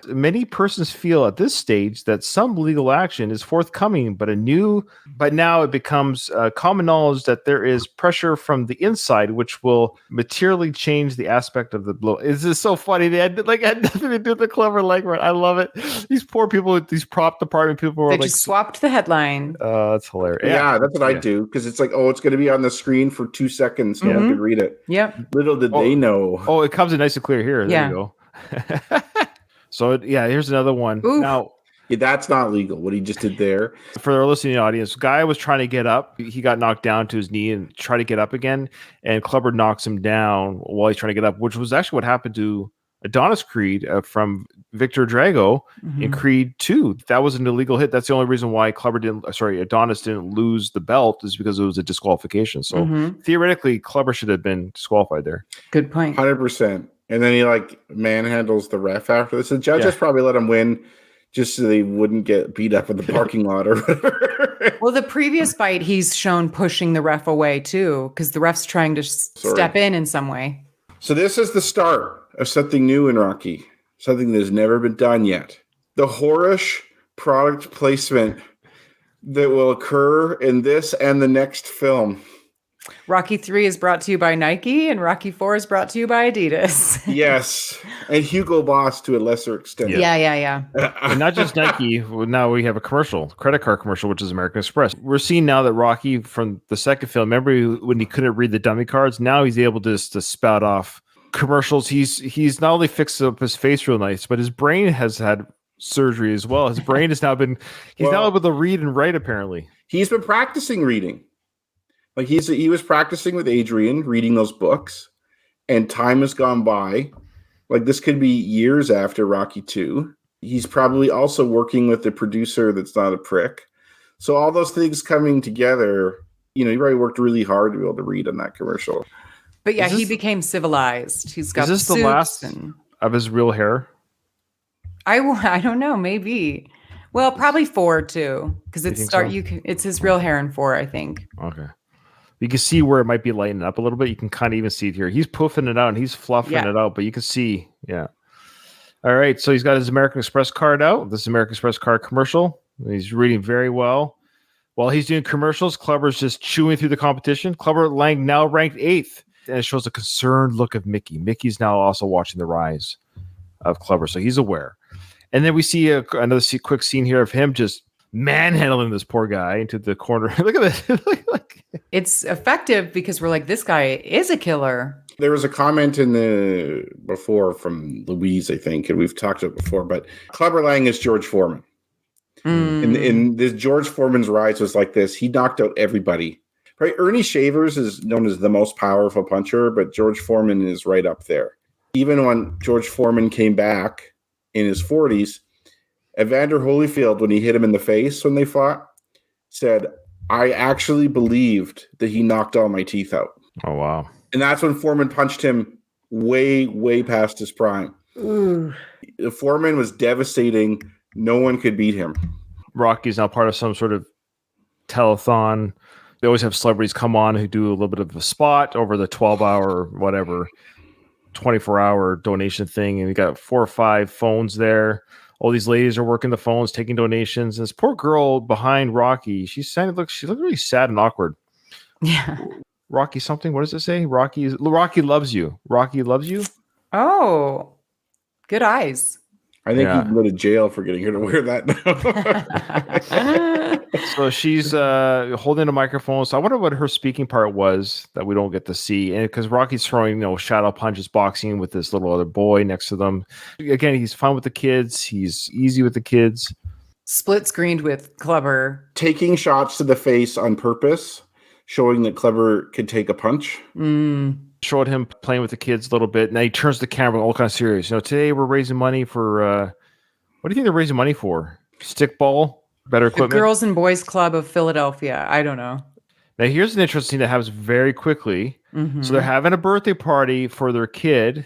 Many persons feel at this stage that some legal action is forthcoming, but now it becomes common knowledge that there is pressure from the inside, which will materially change the aspect of the blow. This is so funny. They had nothing to do with the Clubber Lang. I love it. These poor people, these prop department people were just swapped the headline. That's hilarious. Yeah, that's what I do, because it's like, oh, it's going to be on the screen for 2 seconds. No one can read it. Yep. Little did they know. Oh, it comes in nice and clear here. There you go. So, here's another one. Oof. Now, that's not legal, what he just did there. For our listening audience, guy was trying to get up. He got knocked down to his knee and tried to get up again. And Clubber knocks him down while he's trying to get up, which was actually what happened to Adonis Creed from Victor Drago in Mhm. Creed 2. That was an illegal hit. That's the only reason why Adonis didn't lose the belt is because it was a disqualification. So Mhm. theoretically, Clubber should have been disqualified there. Good point. 100%. And then he like manhandles the ref after this. The judges Yeah. probably let him win just so they wouldn't get beat up in the parking lot or whatever. Well, the previous fight, he's shown pushing the ref away too, because the ref's trying to step in some way. So this is the start of something new in Rocky, something that has never been done yet. The Horish product placement that will occur in this and the next film. Rocky 3 is brought to you by Nike, and Rocky 4 is brought to you by Adidas. Yes, and Hugo Boss to a lesser extent. Yeah. And not just Nike. Now we have a credit card commercial, which is American Express. We're seeing now that Rocky from the second film, remember when he couldn't read the dummy cards? Now he's able to spout off commercials. He's not only fixed up his face real nice, but his brain has had surgery as well. His brain has now been, now able to read and write, apparently. He's been practicing reading. Like he was practicing with Adrian, reading those books, and time has gone by. Like this could be years after Rocky 2. He's probably also working with the producer that's not a prick. So all those things coming together, he probably worked really hard to be able to read on that commercial. But yeah, he became civilized. He's got Is this the last of his real hair? I don't know, maybe. Well, probably 4 too, because it's his real hair in 4, I think. Okay. You can see where it might be lighting up a little bit. You can kind of even see it here. He's poofing it out and he's fluffing it out, but you can see, yeah. All right, so he's got his American Express card out. This American Express card commercial. He's reading very well. While he's doing commercials, Clubber's just chewing through the competition. Clubber Lang now ranked 8th, and it shows a concerned look of Mickey. Mickey's now also watching the rise of Clubber, so he's aware. And then we see another quick scene here of him just manhandling this poor guy into the corner. Look at this. It's effective because we're like, this guy is a killer. There was a comment before from Louise, I think, and we've talked about it before, but Clubber Lang is George Foreman. In this, George Foreman's rise was like this. He knocked out everybody. Right? Ernie Shavers is known as the most powerful puncher, but George Foreman is right up there. Even when George Foreman came back in his 40s, Evander Holyfield, when he hit him in the face when they fought, said, I actually believed that he knocked all my teeth out. Oh, wow. And that's when Foreman punched him way, way past his prime. Foreman was devastating. No one could beat him. Rocky's now part of some sort of telethon. They always have celebrities come on who do a little bit of a spot over the 12-hour, whatever, 24-hour donation thing. And we got 4 or 5 phones there. All these ladies are working the phones, taking donations. And this poor girl behind Rocky, she looked really sad and awkward. Yeah. Rocky something? What does it say? Rocky loves you. Rocky loves you? Oh, good eyes. I think you can go to jail for getting her to wear that now. So she's holding a microphone. So I wonder what her speaking part was that we don't get to see. And because Rocky's throwing, shadow punches, boxing with this little other boy next to them. Again, he's fun with the kids. He's easy with the kids. Split screened with Clubber. Taking shots to the face on purpose, showing that Clubber could take a punch. Showed him playing with the kids a little bit. Now he turns the camera all kind of serious. Today we're raising money for, what do you think they're raising money for? Stickball? Better equipment? The Girls and Boys Club of Philadelphia. I don't know. Now here's an interesting that happens very quickly. So they're having a birthday party for their kid.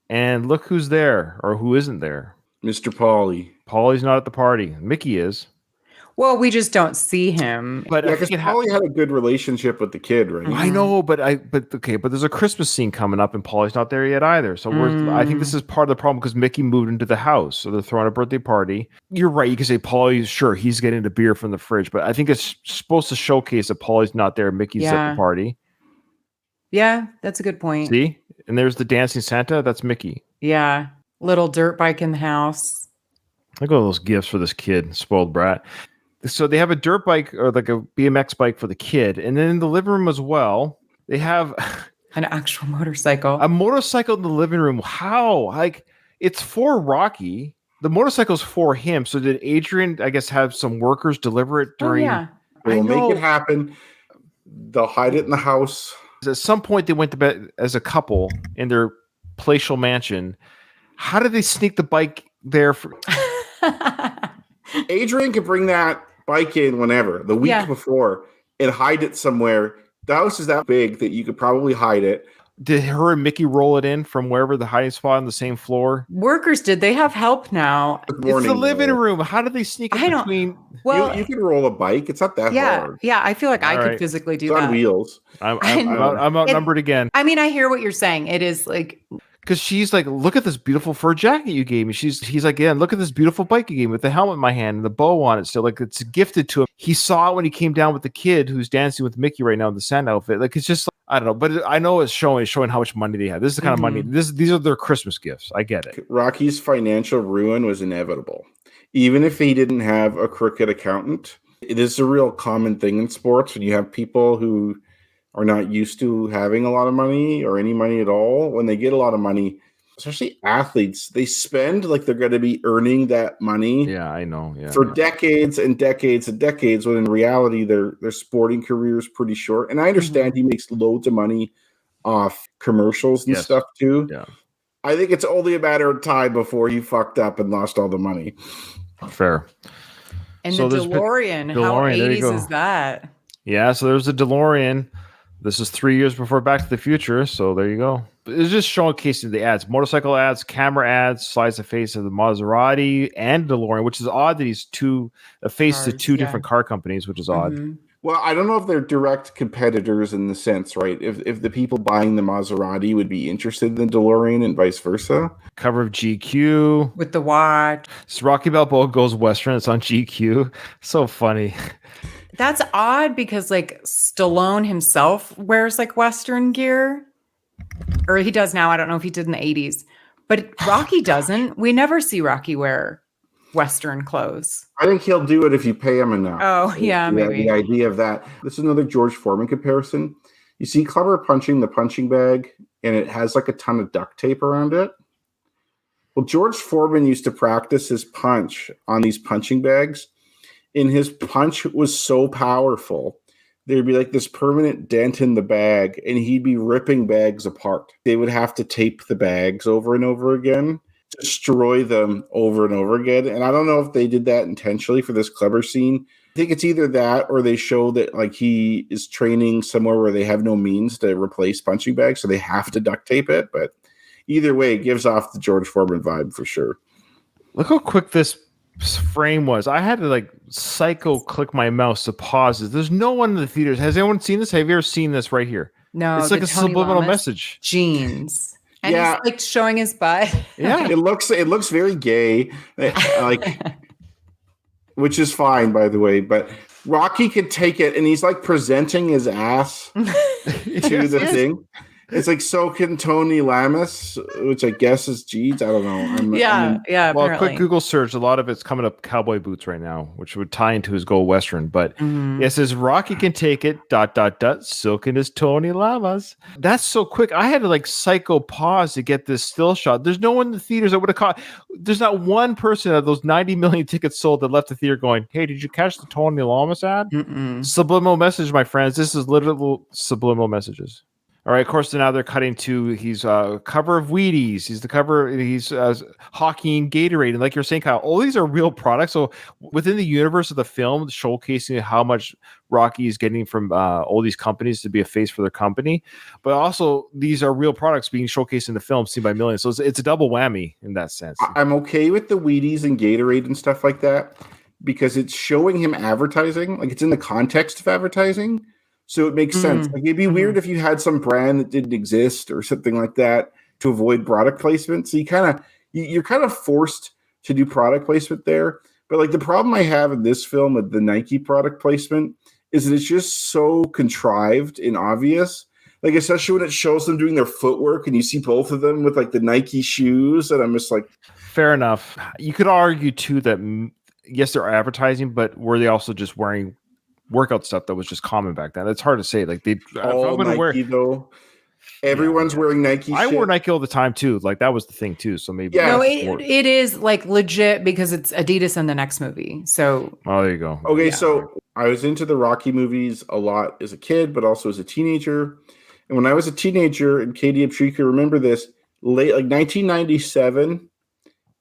And look who's there or who isn't there. Mr. Paulie. Paulie's not at the party. Mickey is. Well, we just don't see him. But yeah, because Paulie had a good relationship with the kid, right? I know, but there's a Christmas scene coming up, and Paulie's not there yet either. So I think this is part of the problem because Mickey moved into the house, so they're throwing a birthday party. You're right. You can say Paulie, sure, he's getting the beer from the fridge, but I think it's supposed to showcase that Paulie's not there. Mickey's at the party. Yeah, that's a good point. See, and there's the dancing Santa. That's Mickey. Yeah, little dirt bike in the house. Look at all those gifts for this kid, spoiled brat. So they have a dirt bike or like a BMX bike for the kid. And then in the living room as well, they have an actual motorcycle. A motorcycle in the living room. How? Like, it's for Rocky. The motorcycle's for him. So did Adrian, I guess, have some workers deliver it during? Oh, yeah. They'll make it happen. They'll hide it in the house. At some point, they went to bed as a couple in their palatial mansion. How did they sneak the bike there for. Adrian could bring that bike in whenever, the week before, and hide it somewhere. The house is that big that you could probably hide it. Did her and Mickey roll it in from wherever the hiding spot on the same floor? Workers did. They have help now. It's the living room. How did they sneak in between? Well, you can roll a bike. It's not that hard. Yeah, I feel like I could physically do that. On wheels. I'm outnumbered again. I mean, I hear what you're saying. It is like, because she's like, look at this beautiful fur jacket you gave me. He's like, yeah, look at this beautiful bike you gave me with the helmet in my hand and the bow on it. Still, like, it's gifted to him. He saw it when he came down with the kid who's dancing with Mickey right now in the sand outfit. Like, it's just, I don't know, but I know it's showing how much money they have. This is the kind of money. These are their Christmas gifts. I get it. Rocky's financial ruin was inevitable, even if he didn't have a crooked accountant. It is a real common thing in sports when you have people who are not used to having a lot of money or any money at all. When they get a lot of money, especially athletes, they spend like they're going to be earning that money. Yeah, I know. Yeah, for decades and decades and decades, when in reality their sporting career is pretty short. And I understand he makes loads of money off commercials and stuff too. Yeah, I think it's only a matter of time before he fucked up and lost all the money. Fair. And so the DeLorean, how 80s is that? Yeah, so there's a DeLorean. This is 3 years before Back to the Future, so there you go. It's just showcasing the ads, motorcycle ads, camera ads, slides the face of the Maserati and DeLorean, which is odd that he's a face to two different car companies, which is odd. Well, I don't know if they're direct competitors in the sense, right? If the people buying the Maserati would be interested in the DeLorean and vice versa. Cover of GQ. With the watch. So Rocky Balboa goes Western. It's on GQ. So funny. That's odd because like Stallone himself wears like Western gear. Or he does now. I don't know if he did in the 80s. But Rocky doesn't. We never see Rocky wear Western clothes. I think he'll do it if you pay him enough. Oh, yeah, maybe. The idea of that. This is another George Foreman comparison. You see Clubber punching the punching bag, and it has like a ton of duct tape around it. Well, George Foreman used to practice his punch on these punching bags, and his punch was so powerful. There'd be like this permanent dent in the bag, and he'd be ripping bags apart. They would have to tape the bags over and over again, destroy them over and over again. And I don't know if they did that intentionally for this Clubber scene. I think it's either that or they show that like he is training somewhere where they have no means to replace punching bags, so they have to duct tape it. But either way, it gives off the George Foreman vibe for sure. Look how quick this frame was. I had to like psycho click my mouse to pause it. There's no one in the theaters. Has anyone seen this? Have you ever seen this right here? No. It's like a Tony subliminal Lamas message. Jeans. And Yeah. he's like showing his butt. Yeah. It looks very gay, like, which is fine, by the way. But Rocky could take it, and he's like presenting his ass to the thing. It's like, so can Tony Lamas, which I guess is Jeeds. I don't know. Yeah. Well, Apparently. quick Google search. A lot of it's coming up cowboy boots right now, which would tie into his Go Western. But it says Rocky can take it. ... So can his Tony Lamas. That's so quick. I had to like psycho pause to get this still shot. There's no one in the theaters that would have caught. There's not one person of those 90 million tickets sold that left the theater going, "Hey, did you catch the Tony Lamas ad?" Subliminal message, my friends. This is literal subliminal messages. All right, of course, now they're cutting to he's cover of Wheaties. He's the cover. He's hockey and Gatorade, and like you're saying, Kyle, all these are real products. So within the universe of the film, showcasing how much Rocky is getting from all these companies to be a face for their company, but also these are real products being showcased in the film, seen by millions. So it's a double whammy in that sense. I'm okay with the Wheaties and Gatorade and stuff like that because it's showing him advertising, like it's in the context of advertising. So it makes sense. Like it'd be weird if you had some brand that didn't exist or something like that to avoid product placement. So you're kind of forced to do product placement there. But like the problem I have in this film with the Nike product placement is that it's just so contrived and obvious. Like especially when it shows them doing their footwork and you see both of them with like the Nike shoes, and I'm just like, fair enough. You could argue too that yes, they're advertising, but were they also just wearing workout stuff that was just common back then? It's hard to say. Like Nike though. Everyone's wearing Nike. I wore Nike all the time too. Like that was the thing too. So maybe no, it is like legit because it's Adidas in the next movie. So there you go. Okay, so I was into the Rocky movies a lot as a kid, but also as a teenager. And when I was a teenager, and Katie, I'm sure you can remember this, late like 1997,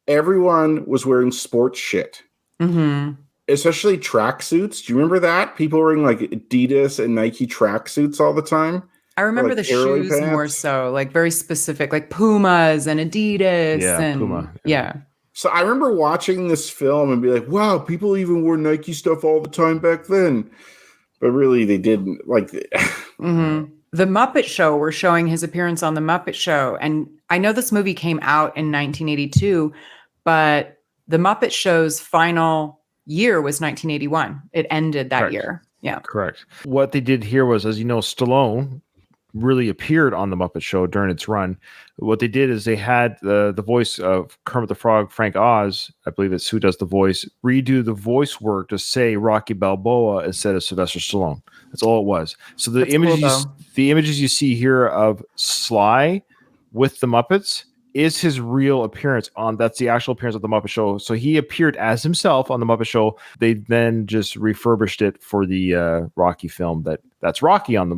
everyone was wearing sports shit. Mm-hmm. Especially tracksuits. Do you remember that? People wearing like Adidas and Nike tracksuits all the time. I remember Like the airway shoes more pants. so, like very specific, like Pumas and Adidas. Yeah, and Puma. Yeah. So I remember watching this film and be like, wow, people even wore Nike stuff all the time back then. But really, they didn't. Like, Mm-hmm. The Muppet Show, we're showing his appearance on The Muppet Show. And I know this movie came out in 1982, but The Muppet Show's final year was 1981. It ended that Correct. year. Yeah. Correct. What they did here was, as you know, Stallone really appeared on the Muppet Show during its run. What they did is they had the voice of Kermit the Frog, Frank Oz, I believe it's who does the voice, redo the voice work to say Rocky Balboa instead of Sylvester Stallone. That's all it was. So the That's cool, the images you see here of Sly with the Muppets is his real appearance on. That's the actual appearance of the Muppet Show. So he appeared as himself on the Muppet Show. They then just refurbished it for the Rocky film. That's Rocky on the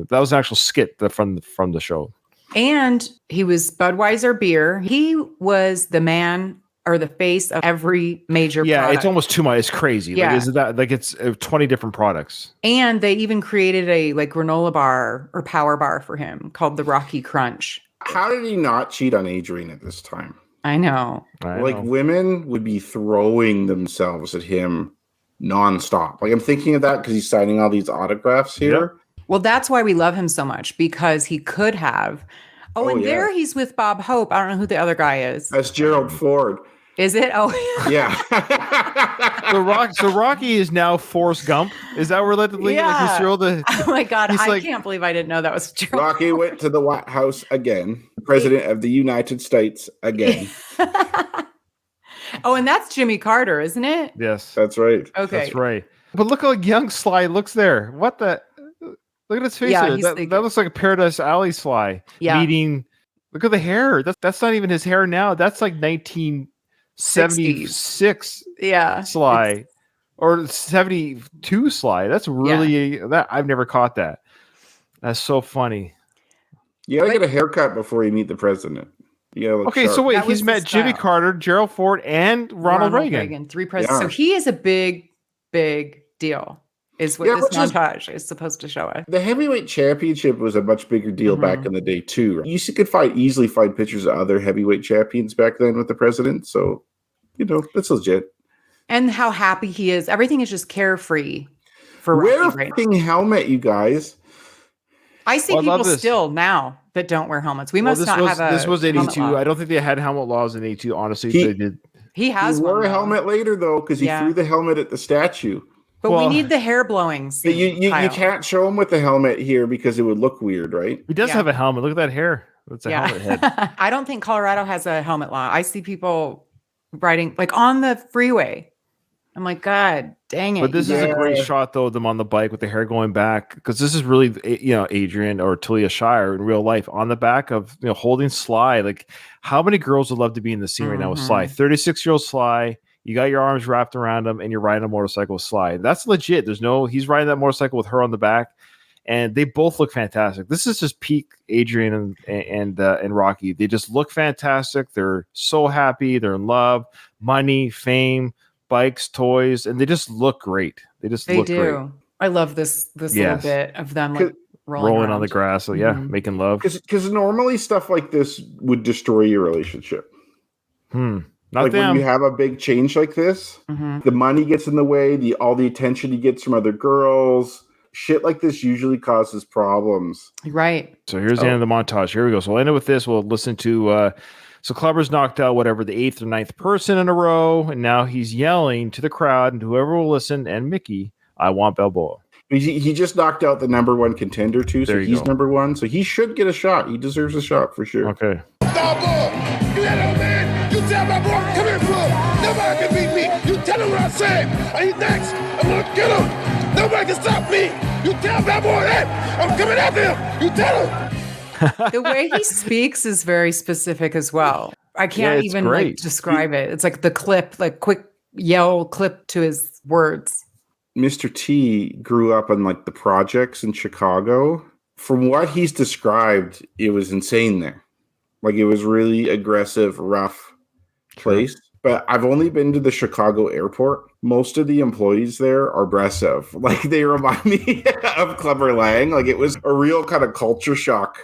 that was an actual skit from the show. And he was Budweiser beer. He was the man or the face of every major product. It's almost too much. It's crazy. Yeah. Like, isn't that like it's 20 different products? And they even created a like granola bar or power bar for him called the Rocky Crunch. how did he not cheat on Adrian at this time? I know. Like, women would be throwing themselves at him nonstop. Like, I'm thinking of that because he's signing all these autographs here. Yep. Well, that's why we love him so much, because he could have. There he's with Bob Hope. I don't know who the other guy is. That's Gerald Ford. Is it? Oh, Yeah. So Rocky is now Forrest Gump. Is that relatively like he's thrilled to? Oh my God. He's I like- can't believe I didn't know that was true. Rocky went to the White House again. President of the United States again. Oh, and that's Jimmy Carter, isn't it? Yes, That's right. Okay. that's right. But look how young Sly looks there. What the? Look at his face. Yeah, there. he's That thinking. looks like a Paradise Alley Sly. Yeah. Meeting. Look at the hair. That's not even his hair now. That's like 1976 Yeah. Sly or 72 Sly. That's really that I've never caught that. That's so funny. You gotta get a haircut before you meet the president. You gotta look Okay, sharp. so wait, That was he's met the Jimmy style. Carter, Gerald Ford, and Ronald Reagan. 3 presidents. Yeah. So he is a big, big deal, is what Yeah, this which is- montage is supposed to show us. The heavyweight championship was a much bigger deal back in the day too. You could easily find pictures of other heavyweight champions back then with the president. So, that's legit. And how happy he is. Everything is just carefree for Wear a Rocky right now. fucking helmet, you guys. I see Well, I love people this. still now that don't wear helmets. We Well, must not have a this was helmet 82. law. I don't think they had helmet laws in 82. Honestly, He- they did. He has He wore one, a though. helmet later though, because he Yeah. threw the helmet at the statue. But Well- we need the hair blowing But scene, you Kyle. can't show him with the helmet here because it would look weird, right? He does Yeah. have a helmet. Look at that hair. It's a helmet head. I don't think Colorado has a helmet law. I see people riding like on the freeway. I'm like, God dang it. But this is a great Yeah. shot, though, of them on the bike with the hair going back, because this is really, Adrian or Talia Shire in real life on the back of, holding Sly. Like, how many girls would love to be in the scene right now with Sly? 36-year-old Sly. You got your arms wrapped around him, and you're riding a motorcycle with Sly. That's legit. He's riding that motorcycle with her on the back, and they both look fantastic. This is just peak Adrian and Rocky. They just look fantastic. They're so happy. They're in love, money, fame, bikes, toys, and they just look great. They They do. great. I love this little Yes. быть of them like Rolling on the around. grass. So making love. Because normally stuff like this would destroy your relationship. Not Like them. when you have a big change like this, Mhm. the money gets in the way, all the attention he gets from other girls. Shit like this usually causes problems. Right. So here's the end of the montage. Here we go. So we'll end it with this. We'll listen to so Clubber's knocked out whatever the 8th or 9th person in a row, and now he's yelling to the crowd and whoever will listen, and Mickey, I want Balboa. He just knocked out the number one contender too, so There you he's go. number one. So he should get a shot. He deserves a shot for sure. Okay. Balboa, you hear that man? You tell Balboa, come here, bro. Nobody can beat me. You tell him what I said. He's next. I'm gonna get him. Nobody can stop me. You tell Balboa that. I'm coming after him. You tell him. The way he speaks is very specific as well. I can't it's even great. like describe it. It's like the clip, like quick yell clip to his words. Mr. T grew up in like the projects in Chicago. From what he's described, it was insane there. Like it was really aggressive, rough. place. But I've only been to the Chicago airport. Most of the employees there are Bresev. Like, they remind me of Clubber Lang. Like, it was a real kind of culture shock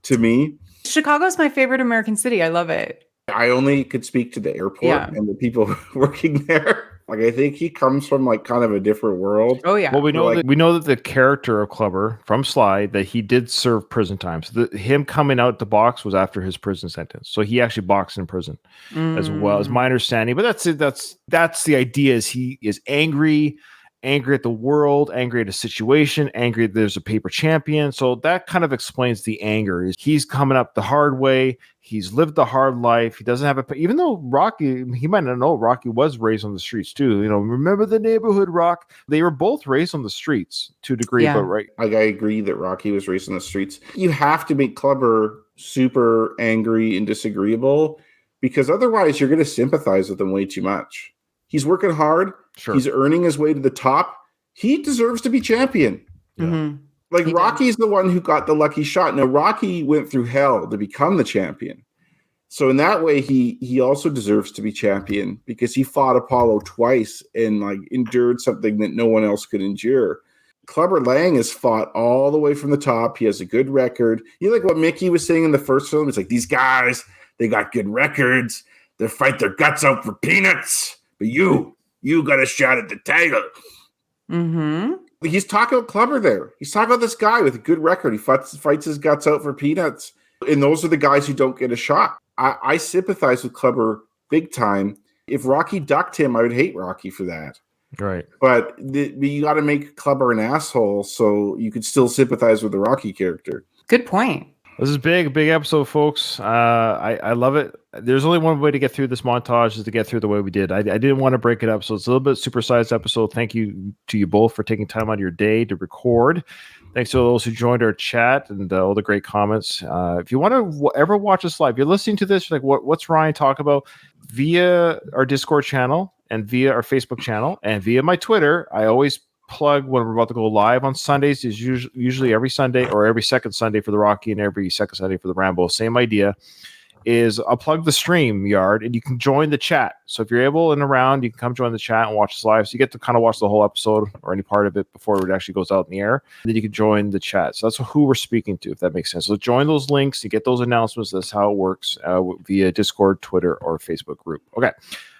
to me. Chicago's my favorite American city. I love it. I only could speak to the airport and the people working there. Like, I think he comes from like kind of a different world. Oh yeah. Well, we know that the character of Clubber from Sly, that he did serve prison time. So him coming out to box was after his prison sentence. So he actually boxed in prison as well, as my understanding. But that's it. That's the idea. Is he is angry at the world, angry at a situation, angry that there's a paper champion. So that kind of explains the anger. He's coming up the hard way. He's lived the hard life. He doesn't have even though Rocky, he might not know Rocky was raised on the streets too. You know, remember the neighborhood, Rock? They were both raised on the streets to a degree, but right. Like, I agree that Rocky was raised on the streets. You have to make Clubber super angry and disagreeable, because otherwise you're going to sympathize with him way too much. He's working hard. Sure. He's earning his way to the top. He deserves to be champion. Mm-hmm. Like, Rocky's the one who got the lucky shot. Now, Rocky went through hell to become the champion. So in that way, he also deserves to be champion, because he fought Apollo twice and like endured something that no one else could endure. Clubber Lang has fought all the way from the top. He has a good record. You know, like what Mickey was saying in the first film? It's like, these guys, they got good records. They fight their guts out for peanuts. But you got a shot at the title. Mm-hmm. He's talking about Clubber there. He's talking about this guy with a good record. He fights his guts out for peanuts. And those are the guys who don't get a shot. I sympathize with Clubber big time. If Rocky ducked him, I would hate Rocky for that. Right. But you got to make Clubber an asshole so you could still sympathize with the Rocky character. Good point. This is big episode, folks. I love it. There's only one way to get through this montage, is to get through the way we did. I didn't want to break it up, so it's a little bit supersized episode. Thank you to you both for taking time out of your day to record. Thanks to those who joined our chat and all the great comments. If you want to ever watch us live, you're listening to this, you're like, what's Ryan talk about? Via our Discord channel and via our Facebook channel and via my Twitter, I always plug when we're about to go live on Sundays. Is usually every Sunday or every second Sunday for the Rocky and every second Sunday for the Rambo. Same idea. Is I'll plug the stream yard and you can join the chat. So if you're able and around, you can come join the chat and watch us live. So you get to kind of watch the whole episode or any part of it before it actually goes out in the air. And then you can join the chat. So that's who we're speaking to, if that makes sense. So join those links, you get those announcements. That's how it works via Discord, Twitter, or Facebook group. Okay.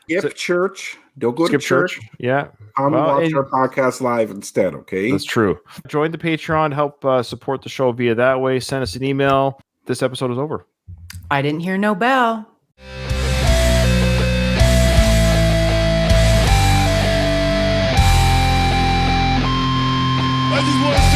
Skip church. Don't go to church. Yeah. Come watch our podcast live instead, okay? That's true. Join the Patreon. Help support the show via that way. Send us an email. This episode is over. I didn't hear no bell. I just want to